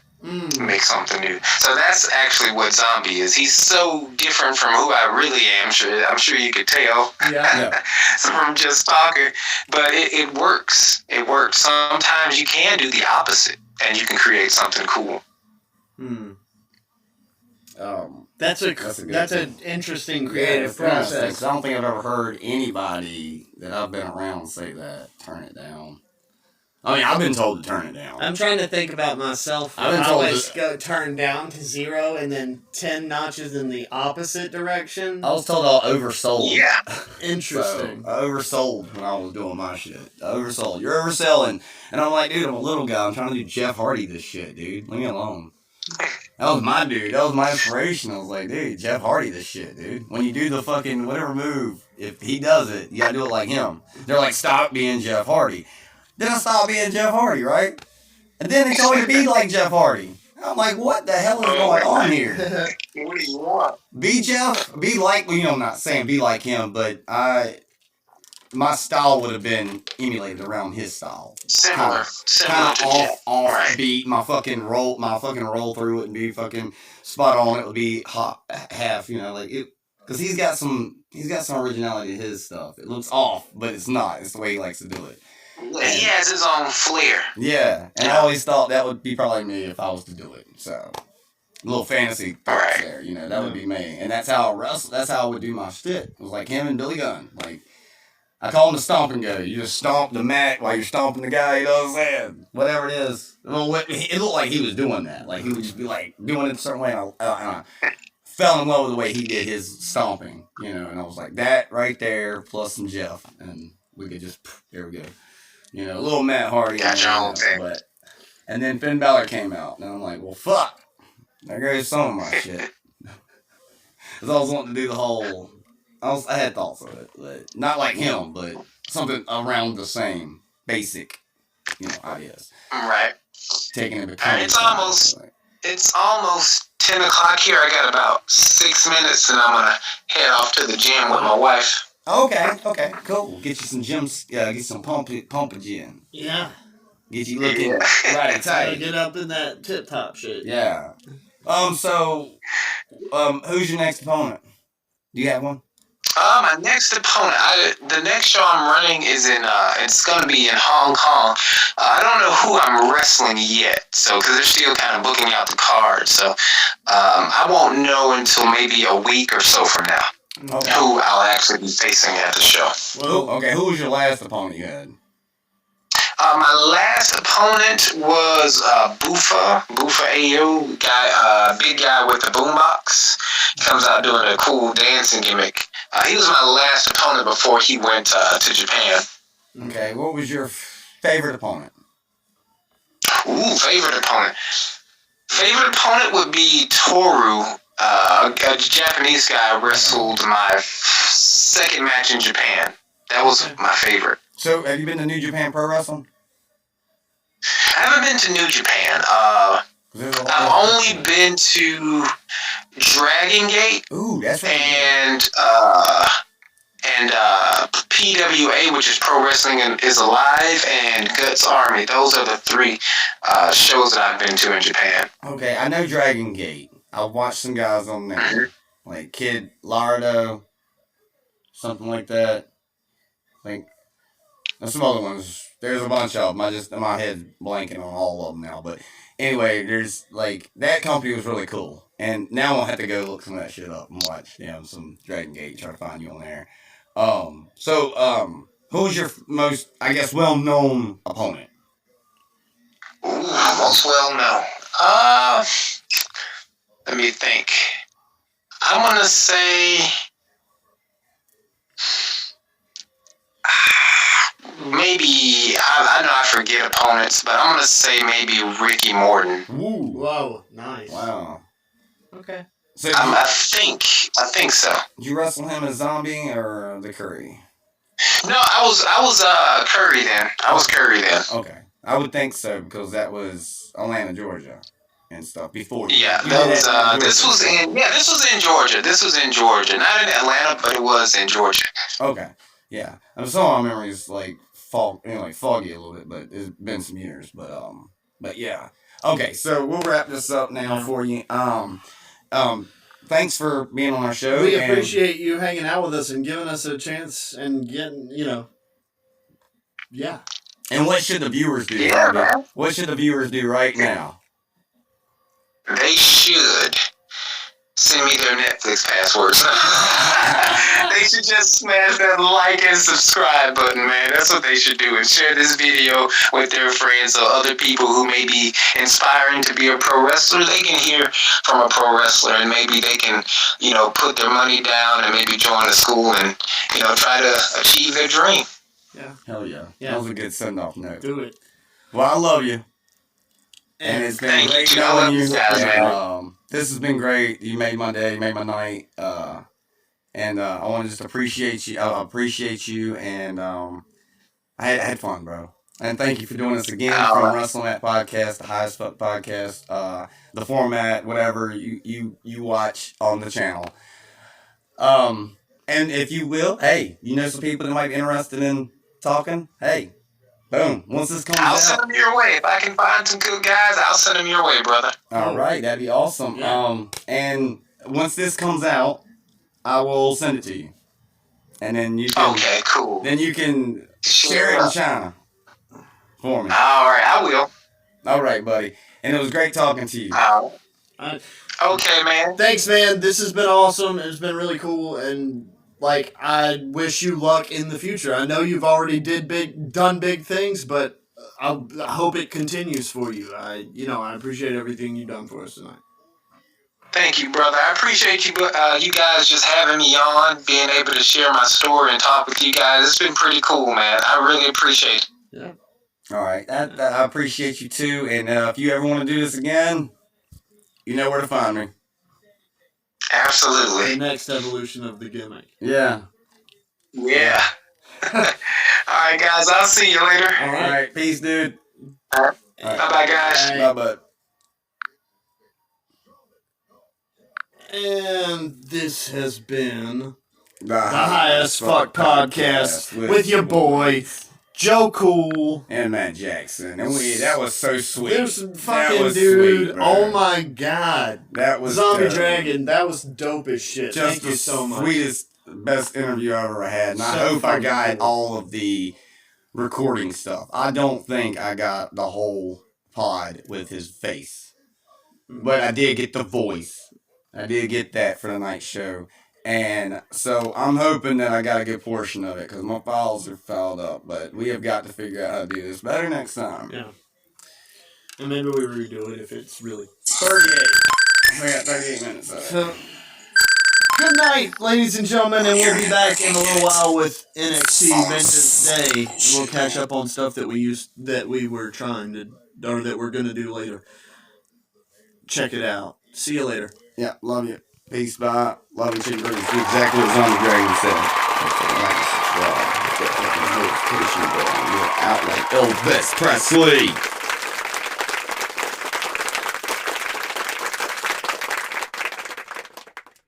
Make something new. So that's actually what Zombie is. He's so different from who I really am. I'm sure you could tell. Yeah. From just talking. But it works. It works. Sometimes you can do the opposite and you can create something cool. That's an interesting creative process. I don't think I've ever heard anybody that I've been around say that. Turn it down. I mean, I've been told to turn it down. I'm trying to think about myself. I've been I told always to- go turn down to 0 and then 10 notches in the opposite direction. I was told I oversold. Yeah. Interesting. So, I oversold when I was doing my shit. I oversold. You're overselling. And I'm like, dude, I'm a little guy. I'm trying to do Jeff Hardy this shit, dude. Leave me alone. That was my dude. That was my inspiration. I was like, dude, Jeff Hardy this shit, dude. When you do the fucking whatever move, if he does it, you gotta do it like him. They're like, stop being Jeff Hardy. Then I stopped being Jeff Hardy, right? And then they told me to be like Jeff Hardy. I'm like, what the hell is going on here? What do you want? Be Jeff, be like, I'm not saying be like him, but my style would have been emulated around his style. Similar Kind to of Jeff. off Right. beat. My fucking roll through it and be fucking spot on. It would be half, like it, because he's got some originality to his stuff. It looks off, but it's not. It's the way he likes to do it. Yeah, he has his own flair. Yeah, and I always thought that would be probably me if I was to do it. So, a little fantasy thoughts there, that would be me, and that's how I would do my shit. It was like him and Billy Gunn. Like, I call him the stomp and go. You just stomp the mat while you're stomping the guy. You know what I'm saying? Whatever it is. It looked like he was doing that. Like he would just be like doing it a certain way. And I fell in love with the way he did his stomping. And I was like, that right there plus some Jeff, and we could just there we go. A little Matt Hardy. Got your own thing. And then Finn Balor came out, and I'm like, well, fuck. There goes some of my shit. Because I was wanting to do the whole. I had thoughts of it, but not like him, but something around the same basic, ideas. Right. Taking it. It's almost 10 o'clock here. I got about 6 minutes, and I'm gonna head off to the gym with my wife. Okay, cool. Get you some gyms, get some pumping gym. Yeah. Get you looking right and tight. Get up in that tip top shit. Yeah. So, who's your next opponent? Do you have one? My next opponent, the next show I'm running is it's going to be in Hong Kong. I don't know who I'm wrestling yet, because they're still kind of booking out the card. So I won't know until maybe a week or so from now who I'll actually be facing at the show. Well, who was your last opponent you had? My last opponent was Bufa AU guy, big guy with the boombox. Comes out doing a cool dancing gimmick. He was my last opponent before he went to Japan. Okay, what was your favorite opponent? Ooh, favorite opponent. Favorite opponent would be Toru, a Japanese guy. Wrestled my second match in Japan. That was my favorite. So, have you been to New Japan Pro Wrestling? I haven't been to New Japan. I've only been to Dragon Gate. Ooh, that's right. And PWA, which is Pro Wrestling is Alive, and Guts Army. Those are the three shows that I've been to in Japan. Okay, I know Dragon Gate. I've watched some guys on there, like Kid Lardo, something like that. I think there's some other ones. There's a bunch of them. My head's blanking on all of them now. But anyway, there's that company was really cool. And now I'm gonna have to go look some of that shit up and watch, some Dragon Gate, try to find you on there. Who's your most, I guess, well-known opponent? Ooh, most well-known. Let me think. I'm gonna say maybe I know I forget opponents, but I'm gonna say maybe Ricky Morton. Ooh. Whoa, nice. Wow. Okay. So I think so. Did you wrestle him as Zombie or the Curry? No, I was Curry then. I was Curry then. Okay, I would think so because that was Atlanta, Georgia, and stuff before. Yeah, this was in Georgia. This was in Georgia, not in Atlanta, but it was in Georgia. Okay, yeah. Some of my memories foggy a little bit, but it's been some years. But yeah. Okay, so we'll wrap this up now for you. Thanks for being on our show. We appreciate you hanging out with us and giving us a chance and getting, yeah. And what should the viewers do? Yeah, man. What should the viewers do right now? They should send me their Netflix passwords. They should just smash that like and subscribe button, man. That's what they should do. And share this video with their friends or other people who may be inspiring to be a pro wrestler. They can hear from a pro wrestler and maybe they can, put their money down and maybe join the school and, try to achieve their dream. Yeah. Hell yeah. That was a good send-off note. Do it. Well, I love you. And it's been great knowing you. This has been great. You made my day, made my night. And I want to just appreciate you. I appreciate you. And I had fun, bro. And thank you for doing this again from WrestleMat Podcast, the Highest Fuck Podcast, the format, whatever you watch on the channel. And if you will, hey, you know some people that might be interested in talking? Hey, boom. Once this comes I'll send out. them your way. If I can find some good guys, I'll send them your way, brother. All right, that'd be awesome. Yeah. And once this comes out, I will send it to you. And then you can Okay, cool. then you can share it in China for me. All right, I will. All right, buddy. And it was great talking to you. All I- right. Okay, man. Thanks, man. This has been awesome. It's been really cool, and like I wish you luck in the future. I know you've already done big things, but I hope it continues for you. I appreciate everything you've done for us tonight. Thank you, brother. I appreciate you guys just having me on, being able to share my story and talk with you guys. It's been pretty cool, man. I really appreciate it. Yeah. All right. I appreciate you too. And if you ever want to do this again, you know where to find me. The Absolutely. next evolution of the gimmick. Yeah. Yeah. All right, guys. I'll see you later. All right. Peace, dude. All right. All right. Bye-bye, guys. Bye. Bye, bud. And this has been The the Highest Fuck Podcast with your boy Joe Cool. and Matt Jackson. And that was so sweet. There's That fucking was dude. sweet, bro. Oh my god. That was Zombie dope. Dragon, that was dope as shit. Just Thank you the so much. sweetest, best interview I've ever had. And I So hope I fucking got cool. all of the recording stuff. I don't think I got the whole pod with his face. But I did get the voice. I did get that for the night show. And so I'm hoping that I got a good portion of it because my files are fouled up. But we have got to figure out how to do this better next time. Yeah. And maybe we redo it if it's really 38. We got 38 minutes of it. So, good night, ladies and gentlemen, and we'll be back in a little while with NXT Vengeance Day. And we'll catch up on stuff that we were trying to, or that we're gonna do later. Check it out. See you later. Yeah, love you. Peace, bye. Love and chicken burgers. Do exactly what Zombie Dragon said. Like, subscribe, hit that fucking notification bell. You're out like Elvis Presley.